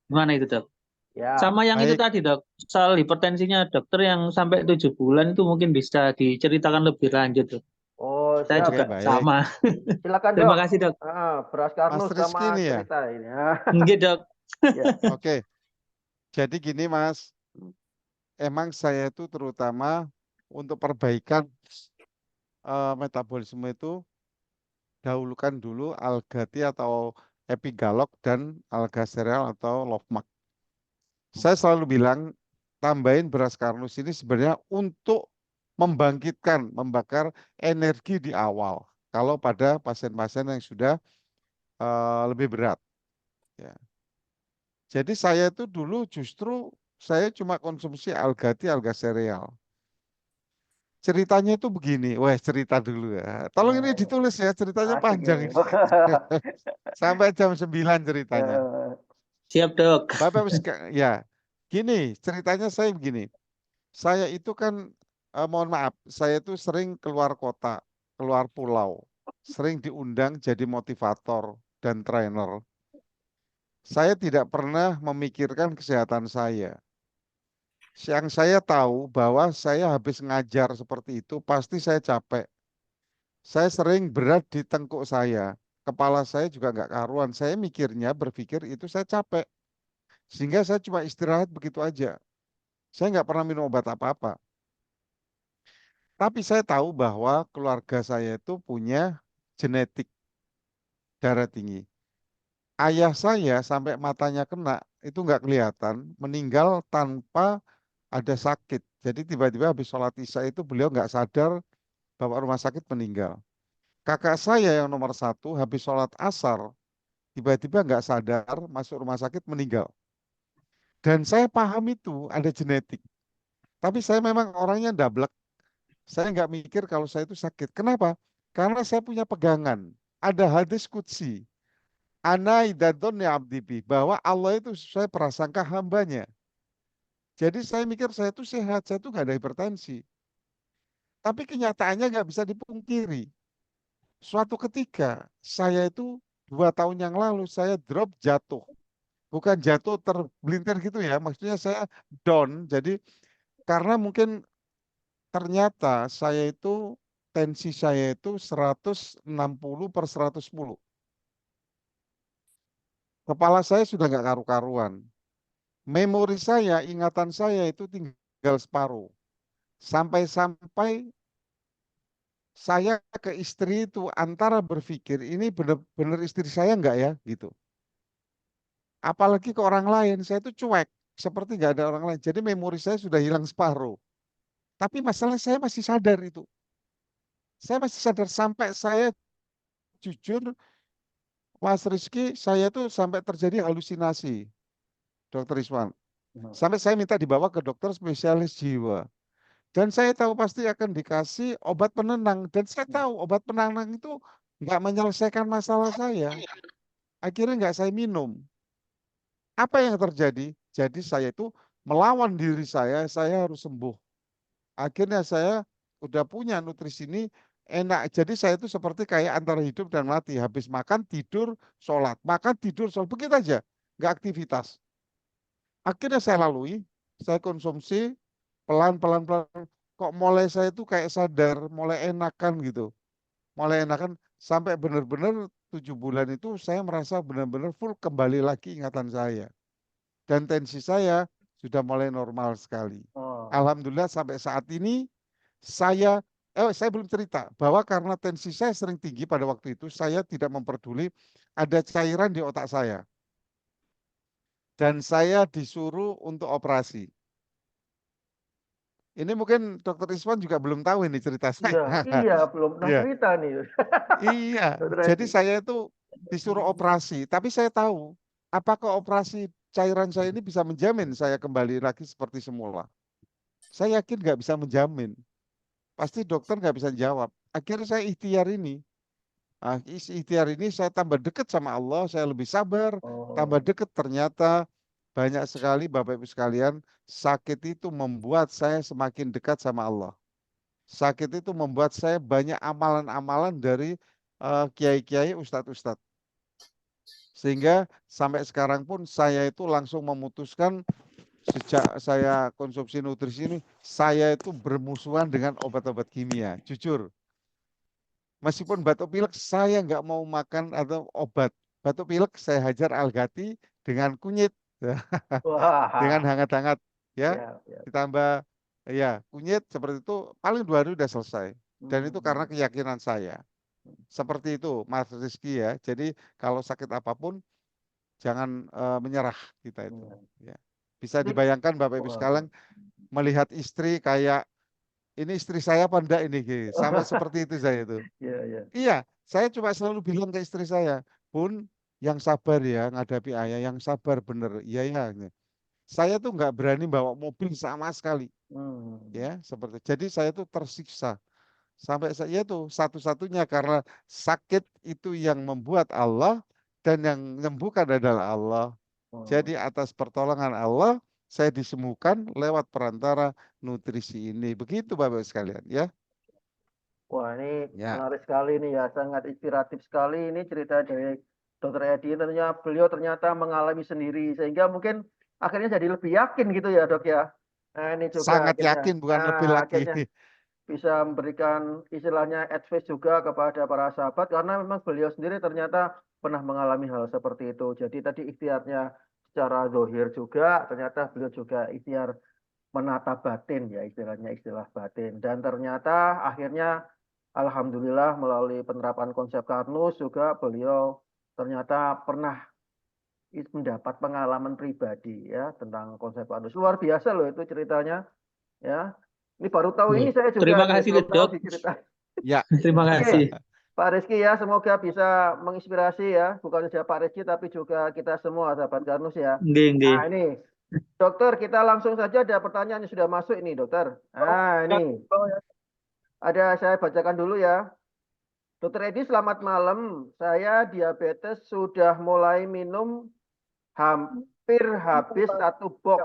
Gimana itu, Dok? ya. Sama yang itu Baik, tadi, Dok. Soal hipertensinya dokter yang sampai 7 bulan itu mungkin bisa diceritakan lebih lanjut, Dok. Oh, Saya siap. oke juga baik. sama. Silakan, Terima Dok. kasih, Dok. Beras Mas karnus sama Rizky nih ya. cerita ini. Nggih, Dok. Ya. Oke, jadi gini Mas, emang saya itu terutama untuk perbaikan metabolisme itu dahulukan dulu algati atau epigalok dan alga sereal atau lovmak. Saya selalu bilang tambahin beras karnus ini sebenarnya untuk membangkitkan, membakar energi di awal. Kalau pada pasien-pasien yang sudah lebih berat. Ya. Jadi saya itu dulu justru saya cuma konsumsi algati, alga sereal. Ceritanya itu begini, wah cerita dulu ya. Tolong ini ditulis ya, ceritanya Asik panjang ini. ini. Sampai jam 9 ceritanya. Siap, Dok. Bapak ya, gini ceritanya saya begini. Saya itu kan, mohon maaf, saya itu sering keluar kota, keluar pulau. Sering diundang jadi motivator dan trainer. Saya tidak pernah memikirkan kesehatan saya. Yang saya tahu bahwa saya habis ngajar seperti itu, pasti saya capek. Saya sering berat di tengkuk saya. Kepala saya juga nggak karuan. Saya mikirnya, berpikir itu saya capek. Sehingga saya cuma istirahat begitu aja. Saya nggak pernah minum obat apa-apa. Tapi saya tahu bahwa keluarga saya itu punya genetik darah tinggi. Ayah saya sampai matanya kena, itu nggak kelihatan, meninggal tanpa ada sakit. Jadi tiba-tiba habis sholat isya itu beliau nggak sadar, bawa rumah sakit meninggal. Kakak saya yang nomor 1 habis sholat asar, tiba-tiba nggak sadar, masuk rumah sakit meninggal. Dan saya paham itu ada genetik. Tapi saya memang orangnya ndablek. Saya nggak mikir kalau saya itu sakit. Kenapa? Karena saya punya pegangan. Ada hadis qudsi. Ana idadon ya abdibi. Bahwa Allah itu sesuai prasangka hambanya. Jadi saya mikir saya itu sehat. Saya itu nggak ada hipertensi. Tapi kenyataannya nggak bisa dipungkiri. Suatu ketika saya itu 2 tahun yang lalu saya drop jatuh. Bukan jatuh terbelintir gitu ya. Maksudnya saya down. Jadi karena mungkin ternyata saya itu tensi saya itu 160/110. Kepala saya sudah nggak karu-karuan. Memori saya, ingatan saya itu tinggal separuh. Sampai-sampai saya ke istri itu antara berpikir ini benar-benar istri saya nggak ya gitu. Apalagi ke orang lain, saya itu cuek. Seperti nggak ada orang lain. Jadi memori saya sudah hilang separuh. Tapi masalah saya masih sadar itu. Saya masih sadar sampai saya jujur, Mas Rizky, saya tuh sampai terjadi halusinasi, Dokter Iswan. Sampai saya minta dibawa ke dokter spesialis jiwa. Dan saya tahu pasti akan dikasih obat penenang. Dan saya tahu obat penenang itu nggak menyelesaikan masalah saya. Akhirnya nggak saya minum. Apa yang terjadi? Jadi saya itu melawan diri saya harus sembuh. Akhirnya saya udah punya nutrisi ini enak. Jadi saya itu seperti kayak antara hidup dan mati. Habis makan, tidur, sholat. Makan, tidur, sholat. Begitu aja. Nggak aktivitas. Akhirnya saya lalui, saya konsumsi pelan-pelan. Kok mulai saya itu kayak sadar, mulai enakan gitu. Mulai enakan sampai benar-benar 7 bulan itu saya merasa benar-benar full kembali lagi ingatan saya. Dan tensi saya sudah mulai normal sekali. Oh. Alhamdulillah sampai saat ini saya belum cerita bahwa karena tensi saya sering tinggi pada waktu itu, saya tidak memperduli ada cairan di otak saya. Dan saya disuruh untuk operasi. Ini mungkin Dokter Iswan juga belum tahu ini cerita saya. Iya, belum pernah Iya. cerita nih. Iya, Dokter jadi Edi. saya itu disuruh operasi, tapi saya tahu apakah operasi cairan saya ini bisa menjamin saya kembali lagi seperti semula. Saya yakin nggak bisa menjamin. Pasti dokter nggak bisa jawab. Akhirnya saya ikhtiar ini. Ikhtiar ini saya tambah dekat sama Allah, saya lebih sabar, tambah dekat. Ternyata banyak sekali Bapak Ibu sekalian, sakit itu membuat saya semakin dekat sama Allah. Sakit itu membuat saya banyak amalan-amalan dari kiai-kiai, ustadz-ustadz. Sehingga sampai sekarang pun saya itu langsung memutuskan sejak saya konsumsi nutrisi ini, saya itu bermusuhan dengan obat-obat kimia. Jujur, meskipun batuk pilek saya nggak mau makan atau obat. Batuk pilek saya hajar algati dengan kunyit, Wah. dengan hangat-hangat, ya. Ya. Ditambah ya kunyit seperti itu, paling 2 hari udah selesai. Dan itu karena keyakinan saya. Seperti itu, Mas Rizky ya. Jadi kalau sakit apapun jangan menyerah kita itu. Ya. Bisa dibayangkan Bapak Ibu sekalian melihat istri kayak ini istri saya apa enggak ini gitu. Sampai seperti itu saya itu. Iya, saya cuma selalu bilang ke istri saya, Bun, yang sabar ya ngadhapi ayah, yang sabar bener. Iya ya. Saya tuh nggak berani bawa mobil sama sekali. Ya, seperti. Jadi saya tuh tersiksa. Sampai saya tuh satu-satunya karena sakit itu yang membuat Allah dan yang menyembuhkan adalah Allah. Jadi atas pertolongan Allah saya disembuhkan lewat perantara nutrisi ini. Begitu Bapak sekalian ya. Wah, ini Ya. menarik sekali nih ya, sangat inspiratif sekali ini cerita dari Dokter Edi. Tentunya beliau ternyata mengalami sendiri sehingga mungkin akhirnya jadi lebih yakin gitu ya, Dok ya. Nah, ini juga Sangat akhirnya, yakin bukan lebih lagi. akhirnya bisa memberikan istilahnya advice juga kepada para sahabat karena memang beliau sendiri ternyata pernah mengalami hal seperti itu. Jadi tadi ikhtiarnya secara zahir juga, ternyata beliau juga ikhtiar menata batin ya, istilahnya istilah batin. Dan ternyata akhirnya alhamdulillah melalui penerapan konsep Karnus juga beliau ternyata pernah mendapat pengalaman pribadi ya tentang konsep Karnus. Luar biasa loh itu ceritanya ya. Ini baru tahu ini saya juga Terima kasih belum tahu Dok. di cerita. Ya. Terima kasih. Pak Rizky ya, semoga bisa menginspirasi ya, bukan saja Pak Rizky tapi juga kita semua sahabat Karnus ya. Nah ini, dokter kita langsung saja ada pertanyaan yang sudah masuk ini dokter. Nah ini, saya bacakan dulu ya. Dokter Edi selamat malam, saya diabetes sudah mulai minum hampir habis 1 box.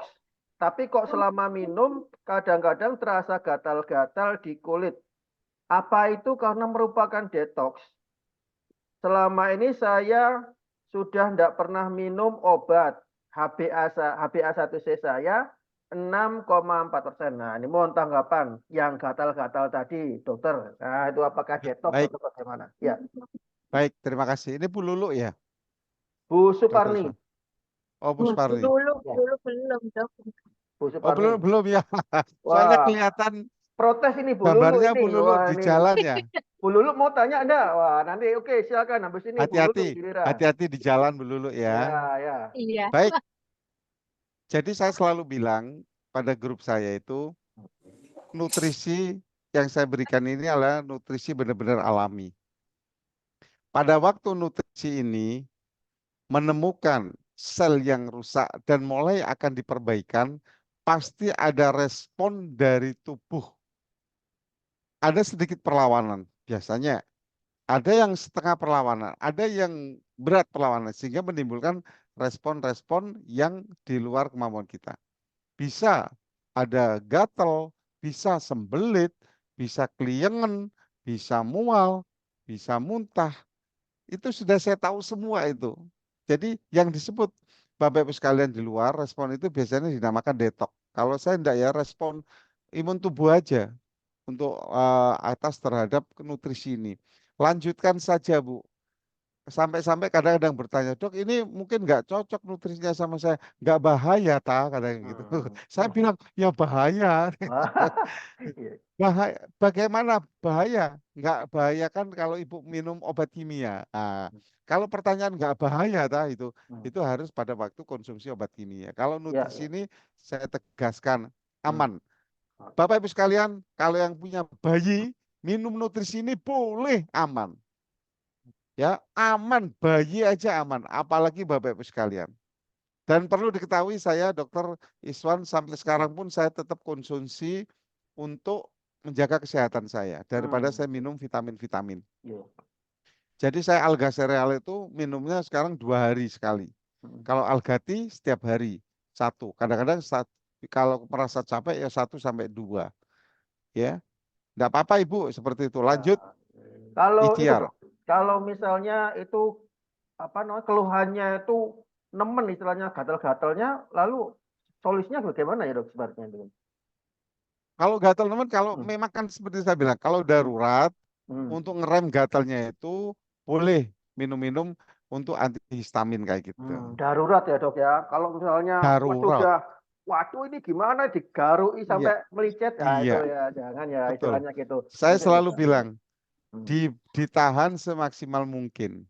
Tapi kok selama minum kadang-kadang terasa gatal-gatal di kulit. Apa itu karena merupakan detox? Selama ini saya sudah tidak pernah minum obat. HbA1c saya 6,4%. Nah, ini mohon tanggapan yang gatal-gatal tadi, dokter. Nah, itu apakah detox Baik. atau bagaimana? Ya. Baik, terima kasih. Ini Bu Lulu ya? Bu Suparni. Oh, Bu Suparni. Dulu belum, Dok. Bu Oh, Suparni. belum ya. Soalnya Wah. kelihatan Protes ini Bu Lulu gambarnya ini. Bu Lulu Wah, di ini. jalan ya. Bu Lulu mau tanya enggak? Wah, nanti oke silakan habis ini Bu Lulu Hati-hati, giliran. hati-hati di jalan Bu Lulu ya. Ya. Iya. Baik. Jadi saya selalu bilang pada grup saya itu nutrisi yang saya berikan ini adalah nutrisi benar-benar alami. Pada waktu nutrisi ini menemukan sel yang rusak dan mulai akan diperbaikan, pasti ada respon dari tubuh. Ada sedikit perlawanan biasanya. Ada yang setengah perlawanan, ada yang berat perlawanan, sehingga menimbulkan respon-respon yang di luar kemampuan kita. Bisa ada gatal, bisa sembelit, bisa keliengen, bisa mual, bisa muntah. Itu sudah saya tahu semua itu. Jadi yang disebut Bapak Ibu sekalian di luar, respon itu biasanya dinamakan detok. Kalau saya enggak ya, respon imun tubuh aja untuk atas terhadap nutrisi ini. Lanjutkan saja, Bu. Sampai-sampai kadang-kadang bertanya, dok ini mungkin nggak cocok nutrisinya sama saya. Nggak bahaya, kadang gitu. Saya bilang, ya bahaya. Iya. Bahaya, bagaimana bahaya? Nggak bahaya kan kalau ibu minum obat kimia. Nah, kalau pertanyaan nggak bahaya, itu harus pada waktu konsumsi obat kimia. Kalau Ya, nutrisi ini saya tegaskan Hmm. aman. Bapak Ibu sekalian, kalau yang punya bayi, minum nutrisi ini boleh aman. Ya, aman, bayi aja aman, apalagi Bapak Ibu sekalian. Dan perlu diketahui saya Dr. Iswan sampai sekarang pun saya tetap konsumsi untuk menjaga kesehatan saya daripada saya minum vitamin-vitamin. Iya. Jadi saya alga sereal itu minumnya sekarang 2 hari sekali. Kalau algati setiap hari 1. Kadang-kadang kalau merasa capek ya 1 sampai 2. Ya, enggak apa-apa Ibu seperti itu. Lanjut, Kalau itu, ikhtiar. kalau misalnya itu apa namanya keluhannya itu nemen istilahnya gatal-gatalnya, lalu solusinya bagaimana ya dok sebenarnya itu? Kalau gatal teman, kalau memang kan seperti saya bilang, kalau darurat untuk ngerem gatalnya itu boleh minum-minum untuk antihistamin kayak gitu. Darurat ya dok ya. Kalau misalnya Darurat. waduh ini gimana digarui Iya. sampai melicet, ya itu Iya. ya jangan ya Betul. istilahnya gitu. Saya Mungkin selalu bisa. bilang ditahan semaksimal mungkin.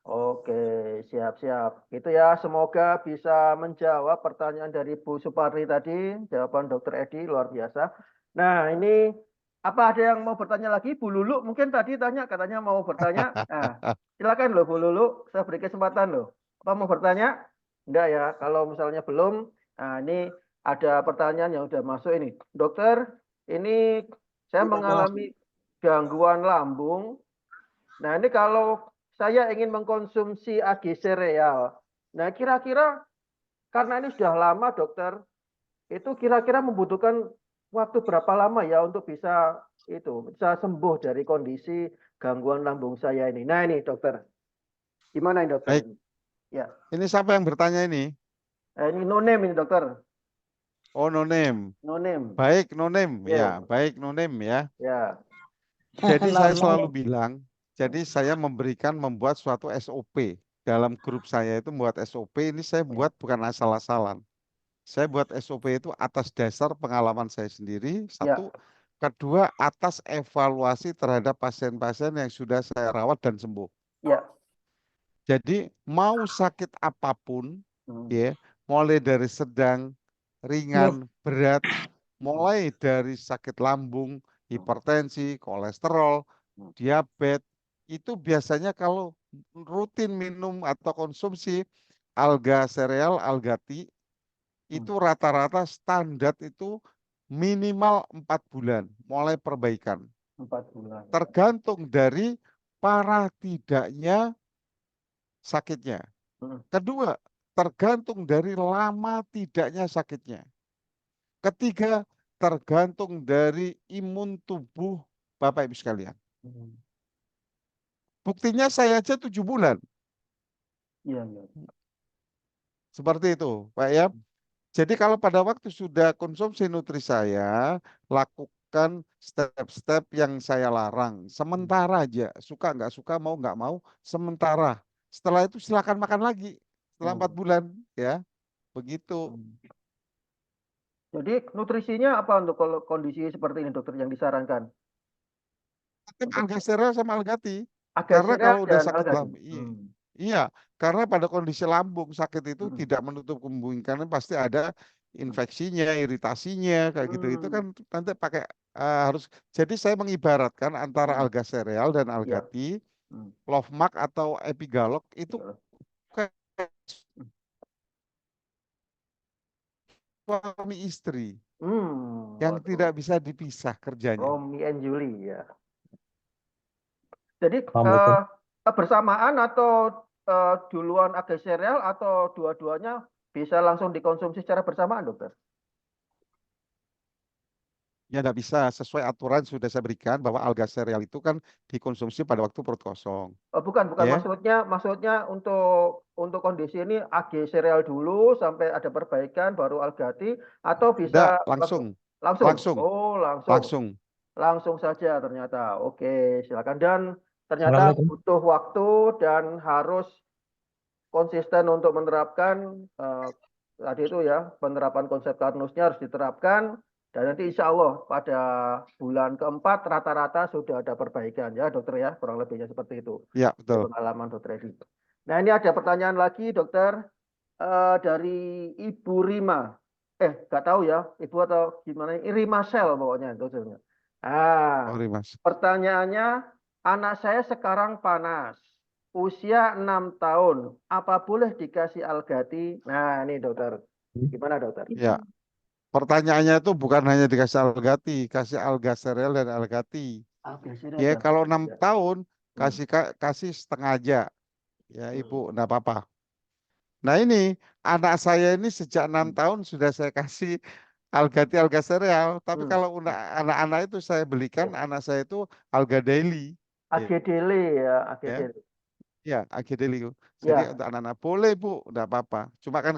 Oke, siap-siap. Itu ya, semoga bisa menjawab pertanyaan dari Bu Suparni tadi. Jawaban Dokter Edi luar biasa. Nah, ini apa ada yang mau bertanya lagi? Bu Lulu mungkin tadi tanya, katanya mau bertanya. Nah, silakan loh Bu Lulu, saya beri kesempatan loh. Apa mau bertanya? Enggak ya, kalau misalnya belum, nah ini ada pertanyaan yang udah masuk ini. Dokter, ini saya mengalami gangguan lambung. Nah, ini kalau saya ingin mengkonsumsi AG sereal. Nah, kira-kira karena ini sudah lama, dokter, itu kira-kira membutuhkan waktu berapa lama ya untuk bisa sembuh dari kondisi gangguan lambung saya ini. Nah, ini dokter. Gimana ini dokter? Baik. Ya. Ini siapa yang bertanya ini? Ini no name ini dokter. Oh, no name. No name. Baik, no name. Yeah. Ya, baik, no name ya. Ya. Jadi saya selalu bilang, jadi saya membuat suatu SOP. Dalam grup saya itu membuat SOP, ini saya buat bukan asal-asalan. Saya buat SOP itu atas dasar pengalaman saya sendiri, satu. Kedua, atas evaluasi terhadap pasien-pasien yang sudah saya rawat dan sembuh. Ya. Jadi mau sakit apapun, ya, mulai dari sedang, ringan, berat, mulai dari sakit lambung, hipertensi, kolesterol, diabetes, itu biasanya kalau rutin minum atau konsumsi alga sereal, alga tea, itu rata-rata standar itu minimal 4 bulan mulai perbaikan. 4 bulan. Tergantung dari parah tidaknya sakitnya. Kedua, tergantung dari lama tidaknya sakitnya. Ketiga, tergantung dari imun tubuh Bapak Ibu sekalian. Buktinya saya aja 7 bulan. Iya. Seperti itu, Pak ya. Jadi kalau pada waktu sudah konsumsi nutri saya, lakukan step-step yang saya larang. Sementara aja, suka nggak mau, sementara. Setelah itu silakan makan lagi. Setelah 4 bulan, ya. Begitu. Jadi nutrisinya apa untuk kondisi seperti ini dokter yang disarankan? Alga sereal sama algati. Agar Karena sereal kalau udah dan sakit algati. lambung, iya, karena pada kondisi lambung sakit itu tidak menutup kemungkinan pasti ada infeksinya, iritasinya, kayak gitu. Itu kan nanti pakai harus. Jadi saya mengibaratkan antara alga sereal dan algati, Lovemax atau Epigalog itu kayak suami istri yang Waduh. tidak bisa dipisah kerjanya. Romi and Julie ya. Jadi Assalamualaikum. bersamaan atau duluan agak sereal atau dua-duanya bisa langsung dikonsumsi secara bersamaan, dokter? Ya tidak bisa, sesuai aturan sudah saya berikan bahwa alga sereal itu kan dikonsumsi pada waktu perut kosong. Bukan Ya, maksudnya untuk kondisi ini AG sereal dulu sampai ada perbaikan baru Algati atau tidak, bisa langsung, langsung. Oh, langsung. Langsung saja ternyata. Oke, silakan. Dan ternyata Assalamualaikum. butuh waktu dan harus konsisten untuk menerapkan tadi itu ya, penerapan konsep Karnusnya harus diterapkan dan nanti insya Allah pada bulan keempat rata-rata sudah ada perbaikan ya dokter ya, kurang lebihnya seperti itu. Ya, Dari betul. pengalaman dokter Edi. Nah ini ada pertanyaan lagi dokter dari Ibu Rima. Nggak tahu ya, Ibu atau gimana? Ini Rima Sel pokoknya dokternya. Sorry, Mas. Pertanyaannya, anak saya sekarang panas, usia 6 tahun. Apa boleh dikasih Algati? Nah, ini dokter. Gimana dokter? Ya, pertanyaannya itu bukan hanya dikasih algati, kasih alga sereal dan algati. Ya, kalau 6 tahun kasih setengah aja. Ya, Ibu, enggak apa-apa. Nah, ini anak saya ini sejak 6 tahun sudah saya kasih algati alga sereal, tapi kalau anak-anak itu saya belikan anak saya itu alga daily. AGDL ya, Ya. AGDL. Ya, AGDL. Jadi Ya. untuk anak-anak boleh, Bu, enggak apa-apa. Cuma kan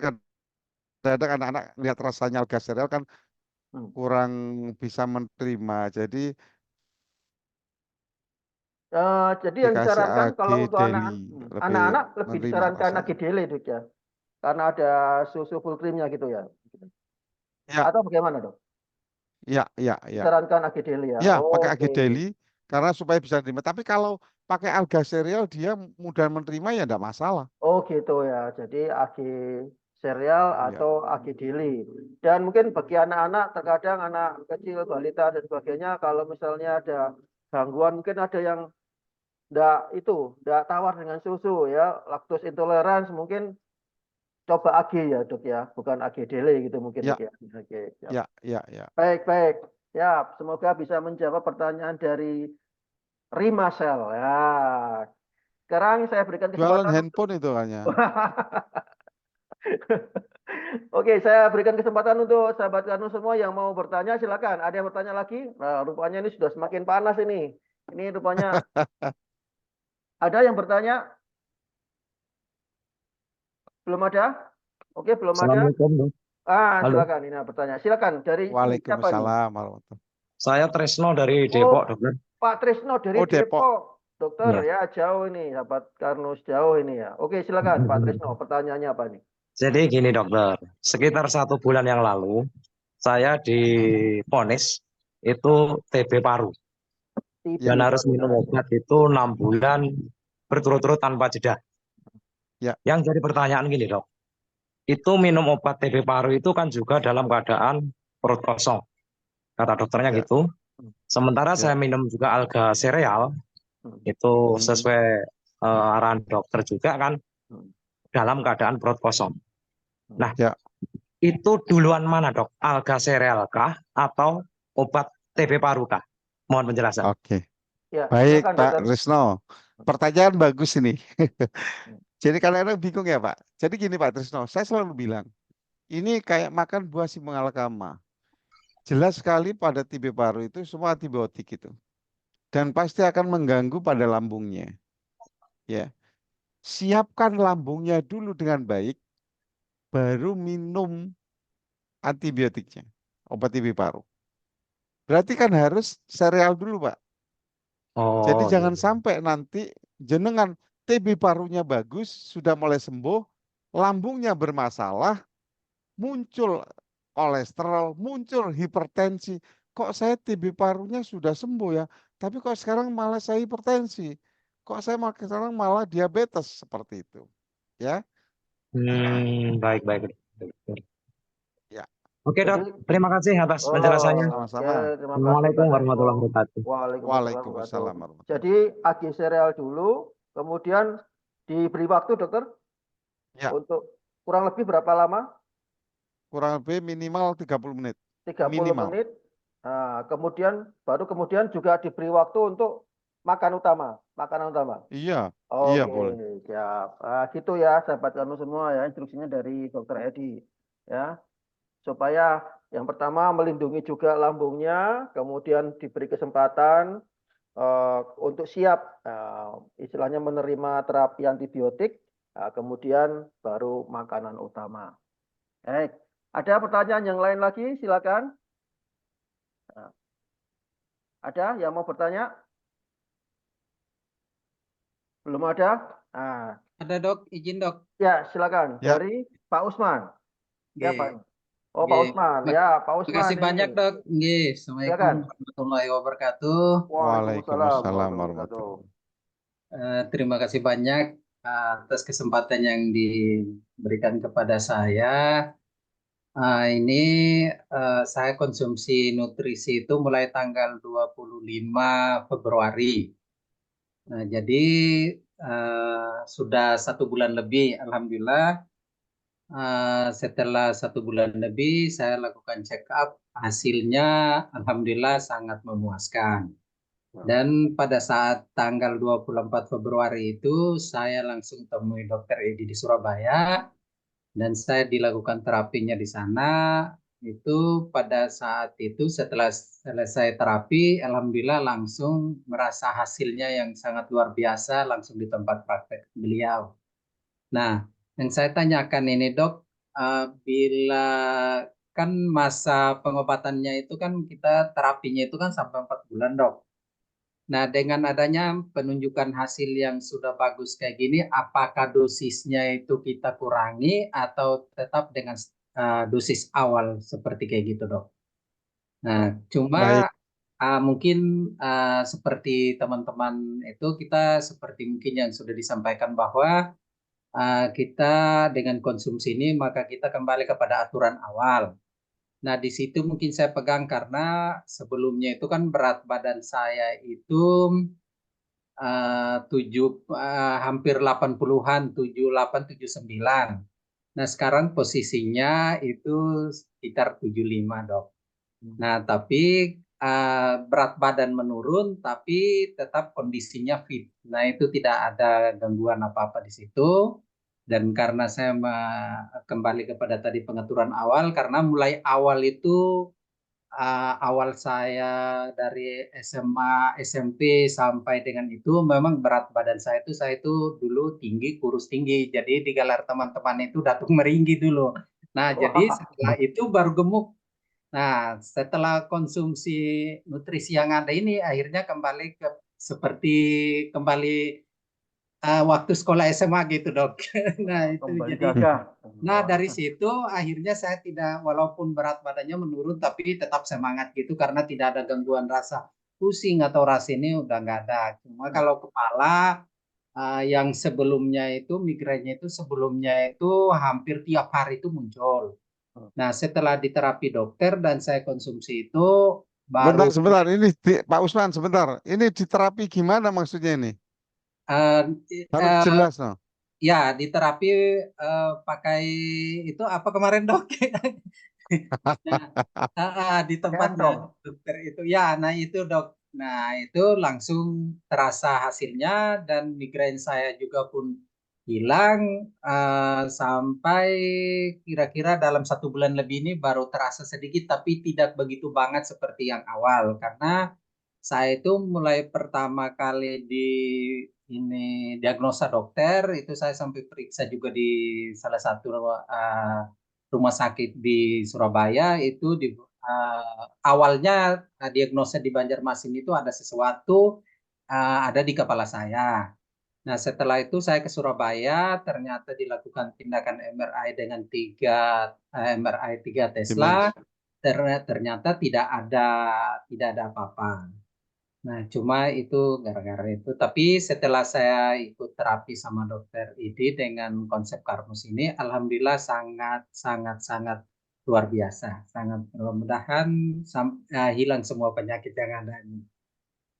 kadang anak-anak lihat rasanya alga sereal kan kurang bisa menerima. Jadi Jadi yang dikasih disarankan AG kalau untuk daily lebih anak-anak lebih menerima disarankan rasanya. AGDL dok ya, karena ada susu full creamnya gitu ya. Ya, Atau bagaimana dok? ya. Disarankan AGDL ya. Ya, pakai AG Oke. daily karena supaya bisa menerima. Tapi kalau pakai alga sereal dia mudah menerima ya enggak masalah. Oh gitu ya. Jadi AG serial Ya. atau AG daily. Dan mungkin bagi anak-anak terkadang anak kecil, balita dan sebagainya kalau misalnya ada gangguan mungkin ada yang enggak tawar dengan susu ya, lactose intolerance mungkin coba AG ya, Dok ya, bukan AG daily gitu mungkin Ya. Dok ya. Oke, siap. Ya. Baik. Ya, semoga bisa menjawab pertanyaan dari Rimasel. Ya. Sekarang saya berikan Jualan kesempatan handphone itu hanya. Oke, saya berikan kesempatan untuk sahabat Karnu semua yang mau bertanya, silakan. Ada yang bertanya lagi? Nah, rupanya ini sudah semakin panas ini. Ini rupanya ada yang bertanya? Belum ada? Oke, belum ada. Assalamualaikum, Dok. Halo. Silakan ini bertanya. Silakan dari ini siapa ini? Waalaikumsalam warahmatullahi. Saya Tresno dari Oh, Depok, dokter. Pak Trisno dari Oh, Depok. Depok. Dokter Ya. ya, jauh ini, sahabat Karnus jauh ini ya. Oke, silakan Pak Trisno. Pertanyaannya apa nih? Jadi gini, dokter. Sekitar 1 bulan yang lalu, saya divonis itu TB paru. Dan harus minum obat itu 6 bulan berturut-turut tanpa jeda. Ya. Yang jadi pertanyaan gini, dok. Itu minum obat TB paru itu kan juga dalam keadaan perut kosong. Kata dokternya Ya. gitu. Sementara Ya. saya minum juga alga sereal, itu sesuai arahan dokter juga kan, dalam keadaan perut kosong. Nah, Ya. itu duluan mana, dok? Alga sereal kah atau obat TB paru kah? Mohon penjelasan. Oke. Ya, Baik, silakan, Pak dokter. Trisno. Pertanyaan bagus ini. Jadi kadang-kadang bingung ya, Pak. Jadi gini, Pak Trisno, saya selalu bilang, ini kayak makan buah simalakama. Jelas sekali pada TB paru itu semua antibiotik itu. Dan pasti akan mengganggu pada lambungnya. Ya. Siapkan lambungnya dulu dengan baik, baru minum antibiotiknya, obat TB paru. Berarti kan harus sereal dulu, Pak. Jadi jangan sampai nanti jenengan TB parunya bagus, sudah mulai sembuh, lambungnya bermasalah, muncul kolesterol, muncul hipertensi. Kok saya TB parunya sudah sembuh ya, tapi kok sekarang malah saya hipertensi. Kok saya sekarang malah diabetes, seperti itu. Ya. Baik. Ya. Oke, dok. Terima kasih atas penjelasannya. Sama-sama. Terima kasih, Assalamualaikum Pak warahmatullahi Trisno. wabarakatuh. Waalaikumsalam warahmatullahi. Jadi AG sereal dulu, kemudian diberi waktu dokter Ya. untuk kurang lebih berapa lama? kurang lebih minimal 30 menit. 30 Minimal. menit. Nah, kemudian juga diberi waktu untuk makanan utama. Iya, Oke, boleh. siap. Gitu ya, sahabat kamu semua ya, instruksinya dari Dokter Edi. Ya, supaya yang pertama melindungi juga lambungnya, kemudian diberi kesempatan untuk siap, istilahnya menerima terapi antibiotik, kemudian baru makanan utama. Baik, ada pertanyaan yang lain lagi? Silakan. Ada yang mau bertanya? Belum ada? Ada dok, izin dok. Ya, silakan. Ya. Dari Pak Usman. Ya, Nggih. Pak. Oh, Pak Nggih. Usman. Ya, Pak Terima kasih Usman banyak ini. dok. Nggih. Assalamualaikum Silakan. warahmatullahi wabarakatuh. Waalaikumsalam Waalaikumsalam warahmatullahi wabarakatuh. warahmatullahi. Terima kasih banyak atas kesempatan yang diberikan kepada saya. Ini saya konsumsi nutrisi itu mulai tanggal 25 Februari. Nah, jadi sudah 1 bulan lebih, alhamdulillah. Setelah 1 bulan lebih, saya lakukan check up. Hasilnya, alhamdulillah sangat memuaskan. Dan pada saat tanggal 24 Februari itu, saya langsung temui Dokter Edi di Surabaya. Dan saya dilakukan terapinya di sana. Itu pada saat itu setelah selesai terapi, alhamdulillah langsung merasa hasilnya yang sangat luar biasa langsung di tempat praktek beliau. Nah, yang saya tanyakan ini dok, bila kan masa pengobatannya itu kan kita terapinya itu kan sampai 4 bulan dok. Nah, dengan adanya penunjukan hasil yang sudah bagus kayak gini, apakah dosisnya itu kita kurangi atau tetap dengan dosis awal seperti kayak gitu dok? Nah, cuma Baik. mungkin seperti teman-teman itu kita seperti mungkin yang sudah disampaikan bahwa kita dengan konsumsi ini maka kita kembali kepada aturan awal. Nah, di situ mungkin saya pegang karena sebelumnya itu kan berat badan saya itu hampir 80-an, 78, 79. Nah, sekarang posisinya itu sekitar 75, Dok. Nah, tapi berat badan menurun tapi tetap kondisinya fit. Nah, itu tidak ada gangguan apa-apa di situ. Dan karena saya kembali kepada tadi pengaturan awal, karena mulai awal itu awal saya dari SMA, SMP sampai dengan itu memang berat badan saya itu dulu tinggi, kurus tinggi. Jadi digelar teman-teman itu datuk meringgi dulu. Nah, jadi setelah itu baru gemuk. Nah, setelah konsumsi nutrisi yang ada ini akhirnya kembali ke seperti kembali waktu sekolah SMA gitu dok. Nah itu Kembali jadi. gagah. Nah dari situ akhirnya saya tidak, walaupun berat badannya menurun tapi tetap semangat gitu karena tidak ada gangguan rasa pusing atau rasa ini udah nggak ada. Cuma kalau kepala yang sebelumnya itu migrainnya itu sebelumnya itu hampir tiap hari itu muncul. Nah setelah diterapi dokter dan saya konsumsi itu baru. Sebentar. Ini Pak Usman sebentar. Ini diterapi gimana maksudnya ini? Harus jelas no. Ya, di terapi pakai itu apa kemarin dok? Nah, di tempatnya dokter itu ya, nah itu dok. Nah itu langsung terasa hasilnya dan migrain saya juga pun hilang sampai kira-kira dalam 1 bulan lebih ini baru terasa sedikit tapi tidak begitu banget seperti yang awal karena saya itu mulai pertama kali ini diagnosa dokter itu saya sampai periksa juga di salah satu rumah sakit di Surabaya itu awalnya diagnosa di Banjarmasin itu ada sesuatu ada di kepala saya. Nah setelah itu saya ke Surabaya ternyata dilakukan tindakan MRI dengan 3 Tesla ternyata tidak ada apa-apa. Nah, cuma itu gara-gara itu. Tapi setelah saya ikut terapi sama dokter Idi dengan konsep Karmus ini, alhamdulillah sangat luar biasa. Sangat mudah-mudahan hilang semua penyakit yang ada ini.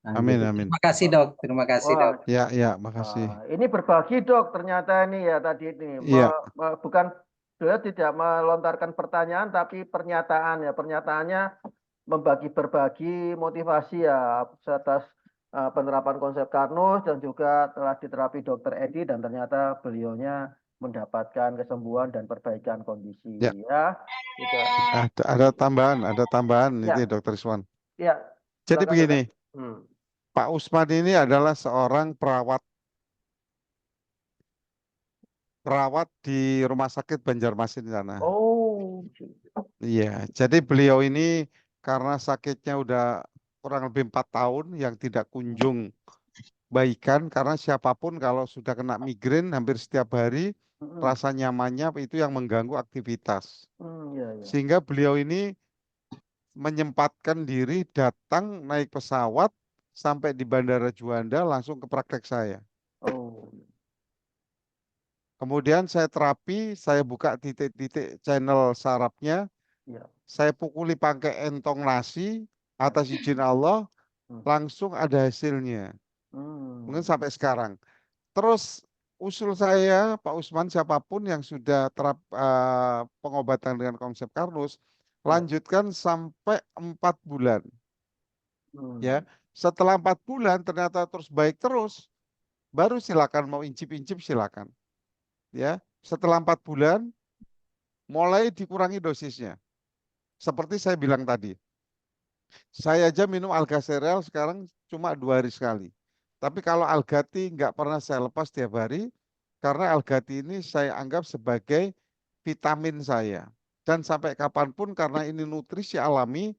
Nah, Amin, gitu. amin. Terima kasih dok. Terima kasih dok. Ya, makasih. Ini berbagi dok ternyata ini ya tadi ini. Iya. Bukan beliau tidak melontarkan pertanyaan tapi pernyataan ya. Pernyataannya berbagi motivasi ya atas penerapan konsep Karnus dan juga telah diterapi Dr. Edi dan ternyata beliaunya mendapatkan kesembuhan dan perbaikan kondisi Ya. ya. Tidak. Ada tambahan Ya. ini Dr. Iswan. Ya. Jadi Silakan, begini, Dokter. Pak Usman ini adalah seorang perawat di Rumah Sakit Banjarmasin sana. Oh. Iya, jadi beliau ini karena sakitnya udah kurang lebih 4 tahun yang tidak kunjung baikan, karena siapapun kalau sudah kena migrain hampir setiap hari rasa nyamannya itu yang mengganggu aktivitas. Ya, ya. Sehingga beliau ini menyempatkan diri datang naik pesawat sampai di Bandara Juanda langsung ke praktek saya. Oh. Kemudian saya terapi, saya buka titik-titik channel sarafnya, Ya. saya pukuli pakai entong nasi, atas izin Allah, langsung ada hasilnya. Mungkin sampai sekarang. Terus usul saya, Pak Usman, siapapun yang sudah pengobatan dengan konsep Karnus, lanjutkan sampai 4 bulan. Ya, setelah 4 bulan ternyata terus baik terus, baru silakan mau incip-incip silakan. Ya, setelah 4 bulan mulai dikurangi dosisnya. Seperti saya bilang tadi, saya aja minum alga sereal sekarang cuma 2 hari sekali. Tapi kalau Algati nggak pernah saya lepas tiap hari, karena Algati ini saya anggap sebagai vitamin saya. Dan sampai kapanpun karena ini nutrisi alami,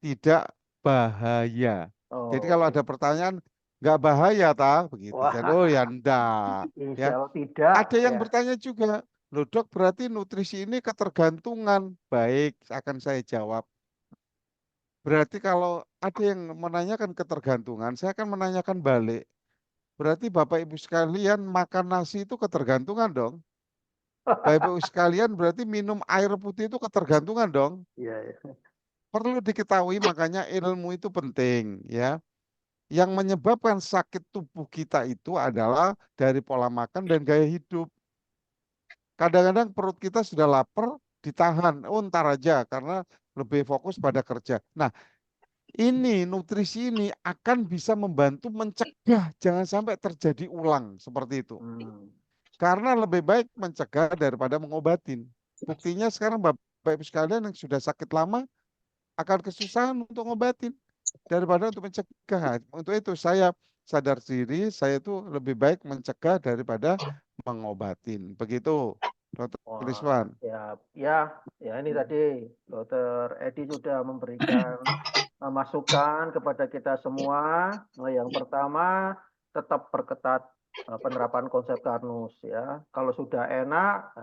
tidak bahaya. Jadi kalau ada pertanyaan, nggak bahaya tak? Begitu. Dan, oh ya enggak. Ya. Insya Allah tidak. Ada yang ya. bertanya juga, loh dok berarti nutrisi ini ketergantungan. Baik, akan saya jawab. Berarti kalau ada yang menanyakan ketergantungan, saya akan menanyakan balik. Berarti Bapak Ibu sekalian makan nasi itu ketergantungan dong. Bapak Ibu sekalian berarti minum air putih itu ketergantungan dong. Iya, ya. Perlu diketahui makanya ilmu itu penting ya. Yang menyebabkan sakit tubuh kita itu adalah dari pola makan dan gaya hidup. Kadang-kadang perut kita sudah lapar, ditahan. Oh ntar aja karena lebih fokus pada kerja. Nah ini nutrisi ini akan bisa membantu mencegah jangan sampai terjadi ulang seperti itu. Karena lebih baik mencegah daripada mengobatin. Buktinya sekarang Bapak Ibu sekalian yang sudah sakit lama akan kesusahan untuk ngobatin daripada untuk mencegah. Untuk itu saya sadar diri, saya itu lebih baik mencegah daripada mengobatin. Begitu, Dr. Rizwan. Ya, ini tadi Dr. Edi sudah memberikan masukan kepada kita semua. Yang pertama, tetap perketat penerapan konsep Karnus ya. Kalau sudah enak,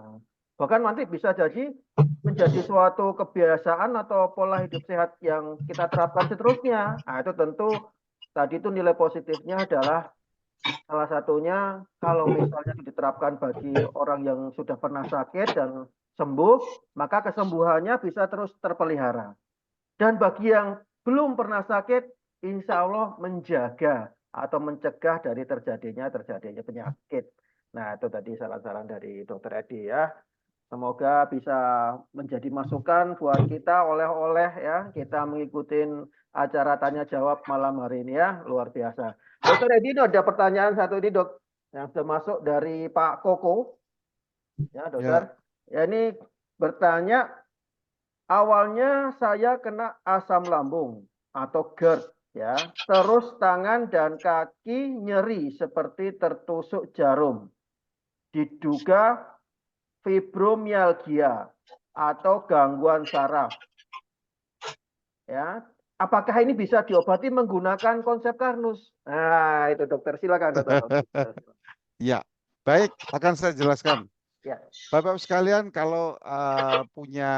bahkan nanti bisa jadi menjadi suatu kebiasaan atau pola hidup sehat yang kita terapkan seterusnya. Nah, itu tentu tadi itu nilai positifnya adalah salah satunya kalau misalnya diterapkan bagi orang yang sudah pernah sakit dan sembuh, maka kesembuhannya bisa terus terpelihara. Dan bagi yang belum pernah sakit, insya Allah menjaga atau mencegah dari terjadinya penyakit. Nah, itu tadi saran-saran dari Dr. Edi ya. Semoga bisa menjadi masukan buat kita oleh-oleh ya. Kita mengikuti acara tanya jawab malam hari ini ya. Luar biasa. Dokter Edi, ada pertanyaan satu ini dok yang sudah masuk dari Pak Koko. Ya dokter. Ya ini bertanya, awalnya saya kena asam lambung atau GERD ya. Terus tangan dan kaki nyeri seperti tertusuk jarum. Diduga fibromialgia atau gangguan saraf. Ya, apakah ini bisa diobati menggunakan konsep Karnus? Nah, itu dokter, silakan dokter. Ya, baik, akan saya jelaskan. Ya. Bapak sekalian, kalau punya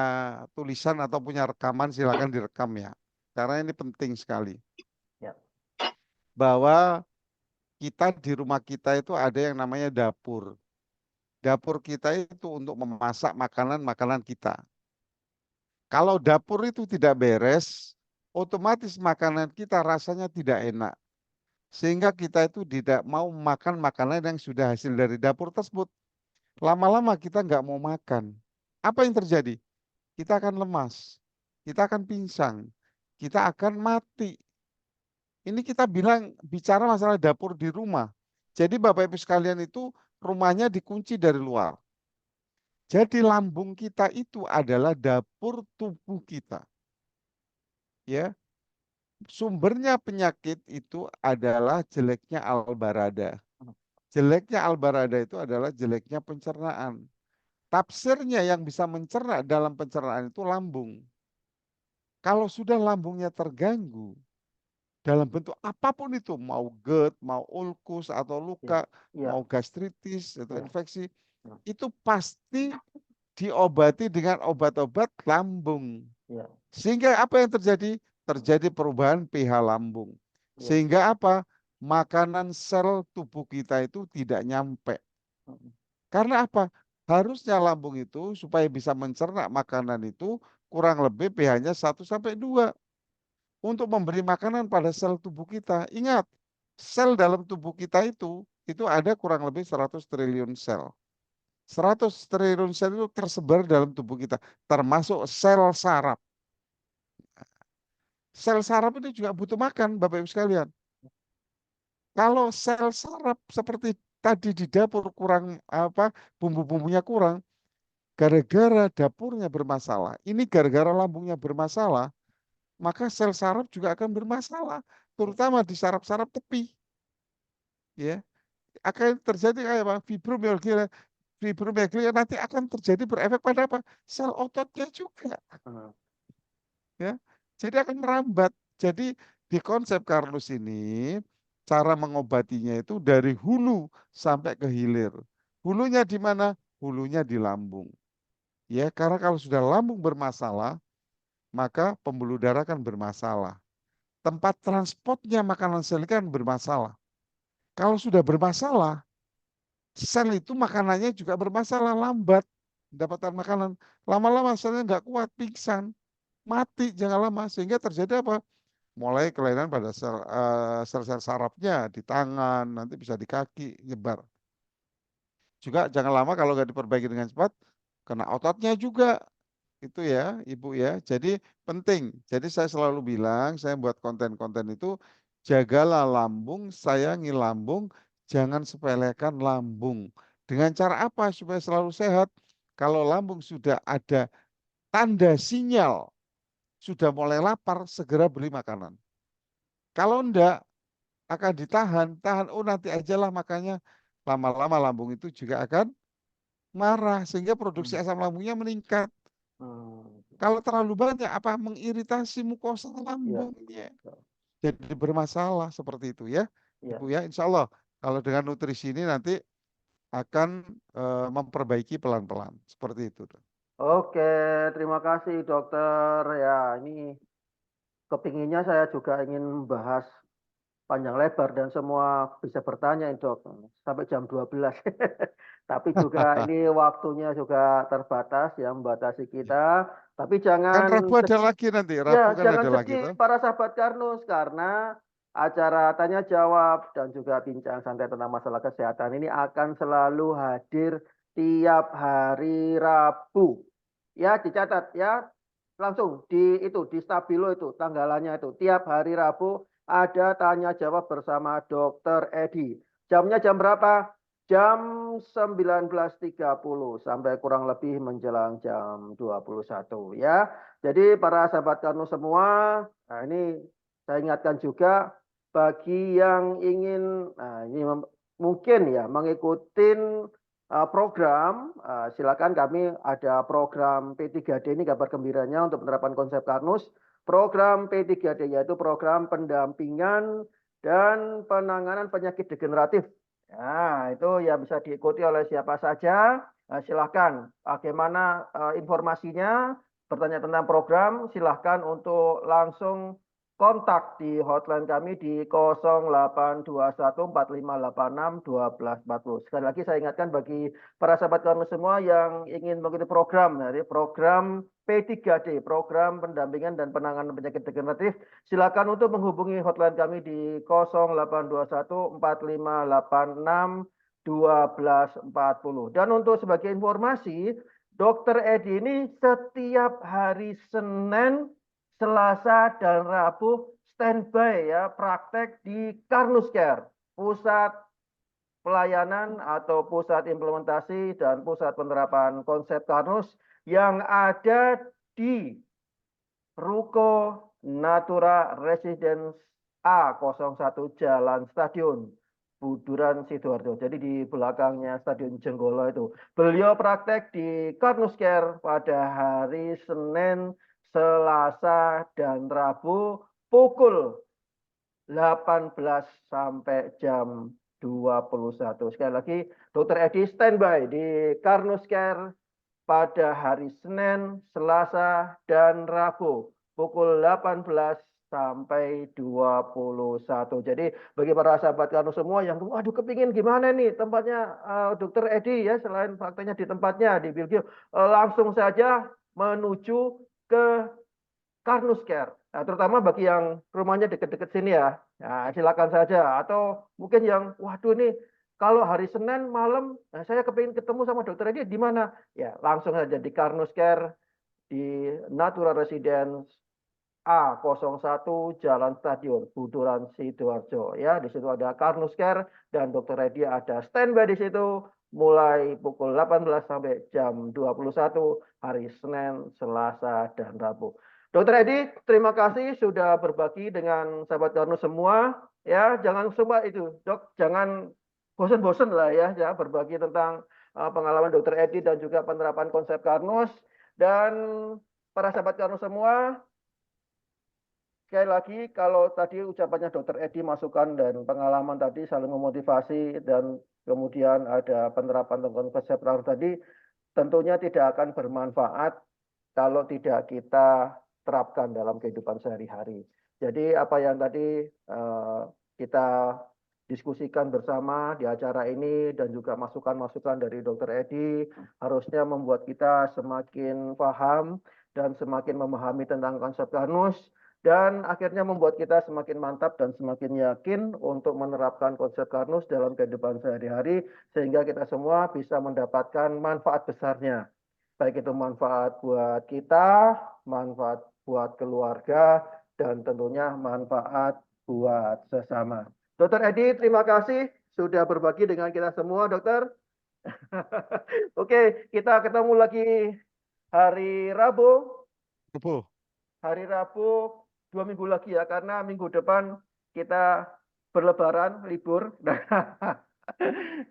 tulisan atau punya rekaman, silakan direkam ya, karena ini penting sekali. Ya. Bahwa kita di rumah kita itu ada yang namanya dapur. Dapur kita itu untuk memasak makanan-makanan kita. Kalau dapur itu tidak beres, otomatis makanan kita rasanya tidak enak. Sehingga kita itu tidak mau makan makanan yang sudah hasil dari dapur tersebut. Lama-lama kita nggak mau makan. apa yang terjadi? Kita akan lemas, kita akan pingsan, kita akan mati. Ini kita bicara masalah dapur di rumah. Jadi Bapak Ibu sekalian itu rumahnya dikunci dari luar. Jadi lambung kita itu adalah dapur tubuh kita. Ya, sumbernya penyakit itu adalah jeleknya albarada. Jeleknya albarada itu adalah jeleknya pencernaan. Tafsirnya yang bisa mencerna dalam pencernaan itu lambung. Kalau sudah lambungnya terganggu dalam bentuk apapun itu, mau GERD, mau ulkus atau luka, Ya. mau gastritis atau Ya. infeksi, Ya. itu pasti diobati dengan obat-obat lambung. Ya. Sehingga apa yang terjadi? Terjadi perubahan pH lambung. Ya. Sehingga apa? Makanan sel tubuh kita itu tidak nyampe. Karena apa? Harusnya lambung itu supaya bisa mencerna makanan itu kurang lebih pH-nya 1-2 untuk memberi makanan pada sel tubuh kita. Ingat, sel dalam tubuh kita itu ada kurang lebih 100 triliun sel. 100 triliun sel itu tersebar dalam tubuh kita, termasuk sel saraf. Sel saraf itu juga butuh makan, Bapak Ibu sekalian. Kalau sel saraf seperti tadi di dapur kurang bumbu-bumbunya kurang, gara-gara dapurnya bermasalah, ini gara-gara lambungnya bermasalah, maka sel saraf juga akan bermasalah, terutama di saraf-saraf tepi. Ya, akan terjadi kayak apa? Fibromialgia. Fibromialgia nanti akan terjadi berefek pada apa? Sel ototnya juga. Ya, jadi akan merambat. Jadi di konsep Carnus ini cara mengobatinya itu dari hulu sampai ke hilir. Hulunya di mana? Hulunya di lambung. Ya, karena kalau sudah lambung bermasalah, maka pembuluh darah kan bermasalah. Tempat transportnya makanan sel kan bermasalah. Kalau sudah bermasalah, sel itu makanannya juga bermasalah, lambat mendapatkan makanan. Lama-lama selnya nggak kuat, pingsan, mati jangan lama. Sehingga terjadi apa? Mulai kelainan pada sel-sel sarafnya di tangan, nanti bisa di kaki, nyebar. Juga jangan lama kalau nggak diperbaiki dengan cepat, kena ototnya juga. Itu ya, Ibu ya. Jadi penting. Jadi saya selalu bilang, saya buat konten-konten itu, jagalah lambung, sayangi lambung, jangan sepelekan lambung. Dengan cara apa supaya selalu sehat? Kalau lambung sudah ada tanda sinyal, sudah mulai lapar, segera beli makanan. Kalau enggak, akan tahan, oh nanti ajalah makanya lama-lama lambung itu juga akan marah, sehingga produksi asam lambungnya meningkat. Kalau terlalu banyak apa mengiritasi mukosa lambungnya. Jadi bermasalah seperti itu ya. Ibu ya, insya Allah kalau dengan nutrisi ini nanti akan memperbaiki pelan-pelan. Seperti itu. Oke, terima kasih dokter. Ya, ini kepinginnya saya juga ingin membahas panjang lebar dan semua bisa bertanya dok sampai jam 12. Tapi juga ini waktunya juga terbatas yang membatasi kita. Tapi Kan jangan Rabu ada lagi nanti, Rabu kan jangan ada lagi sedih tuh. para sahabat Karnus karena acara tanya jawab dan juga bincang santai tentang masalah kesehatan ini akan selalu hadir tiap hari Rabu. Ya, dicatat ya. Langsung di Stabilo itu tanggalannya itu tiap hari Rabu ada tanya jawab bersama Dr. Edi. Jamnya jam berapa? Jam 19.30 sampai kurang lebih menjelang jam 21 ya. Jadi para sahabat Karno semua, nah ini saya ingatkan juga bagi yang ingin ini mungkin ya mengikuti program, silakan kami ada program P3D ini kabar gembiranya untuk penerapan konsep Karnus. Program P3D yaitu program pendampingan dan penanganan penyakit degeneratif. Nah, itu ya bisa diikuti oleh siapa saja. Silakan. Bagaimana informasinya? Bertanya tentang program, silakan untuk langsung kontak di hotline kami di 082145861240. Sekali lagi saya ingatkan bagi para sahabat kami semua yang ingin mengikuti program dari program P3D, program pendampingan dan penanganan penyakit degeneratif, silakan untuk menghubungi hotline kami di 082145861240. Dan untuk sebagai informasi, Dokter Edi ini setiap hari Senin, Selasa, dan Rabu standby ya, praktek di Karnus Care, pusat pelayanan atau pusat implementasi dan pusat penerapan konsep Karnus yang ada di Ruko Natura Residence A01 Jalan Stadion Buduran Sidoarjo. Jadi di belakangnya Stadion Jenggolo itu. Beliau praktek di Karnus Care pada hari Senin, Selasa, dan Rabu pukul 18 sampai jam 21. Sekali lagi, Dr. Edi standby di Karnus Care pada hari Senin, Selasa, dan Rabu pukul 18 sampai 21. Jadi bagi para sahabat Karnus semua yang aduh kepingin gimana nih tempatnya Dr. Edi ya, selain prakteknya di tempatnya di Bilgio, langsung saja menuju ke Karnus Care. Nah, terutama bagi yang rumahnya dekat-dekat sini ya, nah, silakan saja. Atau mungkin yang, waduh nih, kalau hari Senin malam, nah, saya kepingin ketemu sama dokter Edi di mana? Ya, langsung saja di Karnus Care, di Natura Residence A01 Jalan Stadion Buduran Sidoarjo. Ya, di situ ada Karnus Care dan dokter Edi ada standby di situ mulai pukul 18 sampai jam 21 hari Senin, Selasa, dan Rabu. Dokter Edi, terima kasih sudah berbagi dengan sahabat Karnus semua. Ya, jangan semua itu, dok, jangan bosan-bosan lah ya, berbagi tentang pengalaman dokter Edi dan juga penerapan konsep Karnus. Dan para sahabat Karnus semua, sekali lagi, kalau tadi ucapannya dokter Edi, masukan dan pengalaman tadi saling memotivasi dan kemudian ada penerapan tentang konsep Karnus tadi, tentunya tidak akan bermanfaat kalau tidak kita terapkan dalam kehidupan sehari-hari. Jadi apa yang tadi kita diskusikan bersama di acara ini dan juga masukan-masukan dari Dr. Edi harusnya membuat kita semakin paham dan semakin memahami tentang konsep Karnus dan akhirnya membuat kita semakin mantap dan semakin yakin untuk menerapkan konsep Karnus dalam kehidupan sehari-hari sehingga kita semua bisa mendapatkan manfaat besarnya. Baik itu manfaat buat kita, manfaat buat keluarga, dan tentunya manfaat buat sesama. Dokter Edi, terima kasih sudah berbagi dengan kita semua, dokter. Oke, kita ketemu lagi hari Rabu. Hari Rabu 2 minggu lagi ya, karena minggu depan kita berlebaran, libur.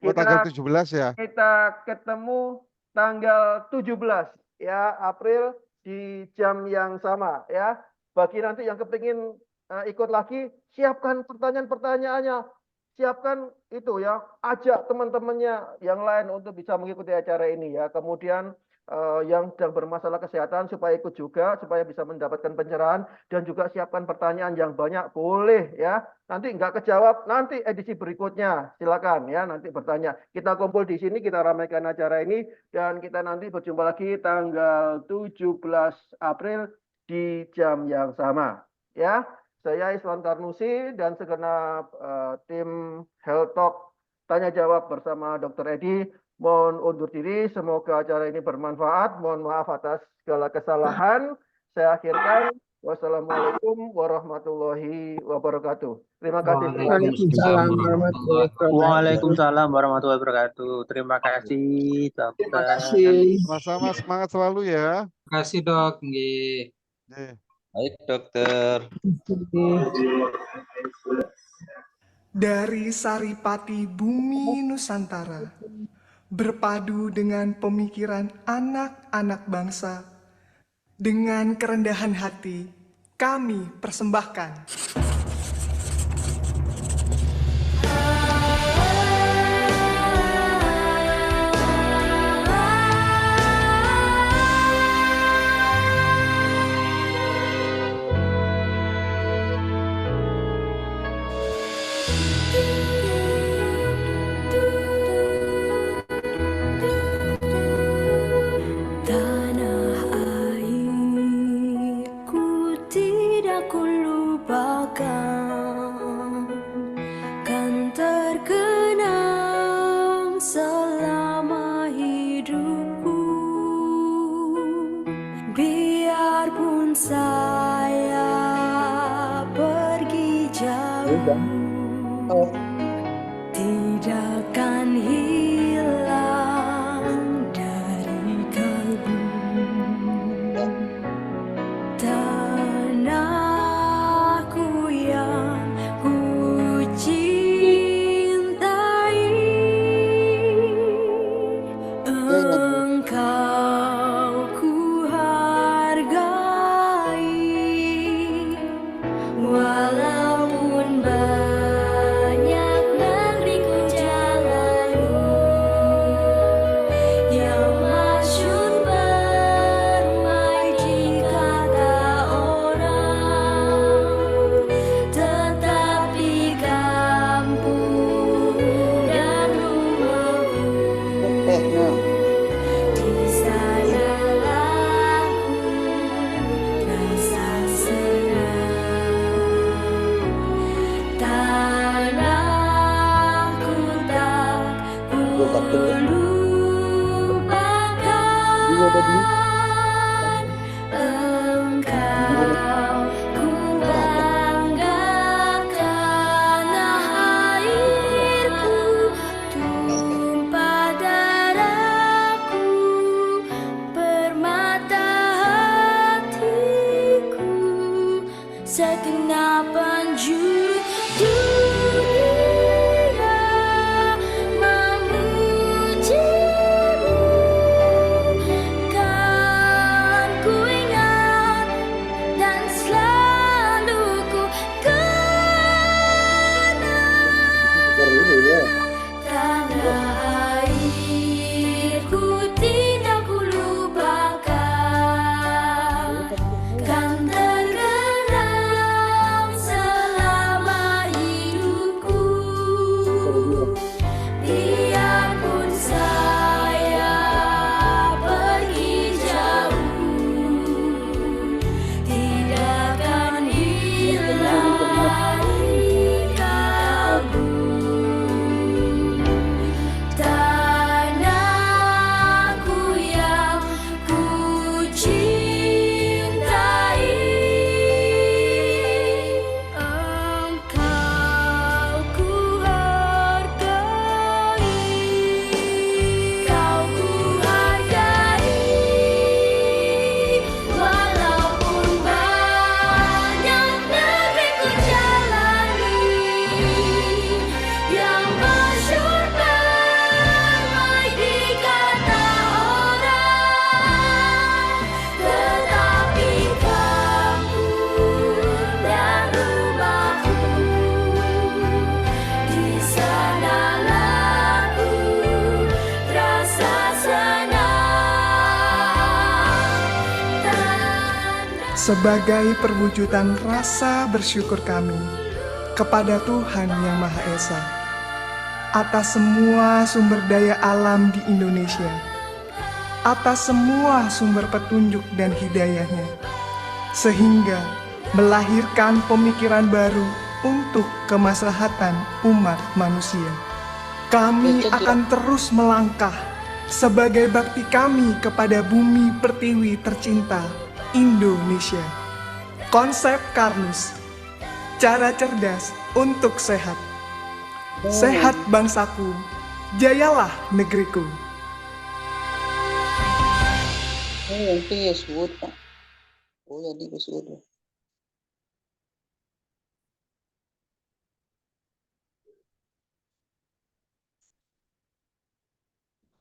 Tanggal 17 ya? Kita ketemu tanggal 17 ya April di jam yang sama ya. Bagi nanti yang kepingin ikut lagi, siapkan pertanyaan-pertanyaannya. Siapkan itu ya, ajak teman-temannya yang lain untuk bisa mengikuti acara ini ya. Kemudian yang sedang bermasalah kesehatan supaya ikut juga, supaya bisa mendapatkan pencerahan dan juga siapkan pertanyaan yang banyak, boleh ya. Nanti nggak kejawab, nanti edisi berikutnya silakan ya, nanti bertanya. Kita kumpul di sini, kita ramaikan acara ini dan kita nanti berjumpa lagi tanggal 17 April di jam yang sama ya. Saya Iswan Karnusi dan segenap tim Health Talk tanya jawab bersama Dr. Edi mohon undur diri. Semoga acara ini bermanfaat. Mohon maaf atas segala kesalahan. Saya akhirkan. Wassalamualaikum warahmatullahi wabarakatuh. Terima kasih. Waalaikumsalam warahmatullahi wabarakatuh. Terima kasih, dokter. Terima kasih. Sama-sama, semangat selalu ya. Terima kasih, dok. Baik, dokter. Dari Saripati Bumi Nusantara, berpadu dengan pemikiran anak-anak bangsa, dengan kerendahan hati kami persembahkan Tanah airku tidak ku lupakan. Tidakkan hilang dari kalbu tanahku yang ku cintai. Engkau ku hargai walaupun banyak negeri ku jalani yang masyhur bermai di kata orang, tetapi kampung dan rumahku di sanalah ku rasa senang. Tanahku tak ku lupakan, engkau ku banggakan, tanah airku tumpah darahku, permata hatiku, segenap penjuru dunia memujimu. Kan ku ingat dan selalu ku kenang tanah airku, tidak ku lupakan, kan tergenang selama hidupku. Biarpun saya pergi jauh, tidakkan hilang dari kalbu tanahku yang ku cintai. Engkau ku hargai, kau ku hargai walaupun banyak negeri ku jalani yang masyhur bermai di kata orang, tetapi kampung dan rumahku di sanalah ku rasa senang. Sebagai perwujudan rasa bersyukur kami kepada Tuhan Yang Maha Esa atas semua sumber daya alam di Indonesia, atas semua sumber petunjuk dan hidayahnya, sehingga melahirkan pemikiran baru untuk kemaslahatan umat manusia. Kami akan terus melangkah sebagai bakti kami kepada bumi pertiwi tercinta Indonesia. Konsep Karnus, cara cerdas untuk sehat. Sehat bangsaku, jayalah negeriku. Yang itu ya sebut Pak. Oh ya di sebut.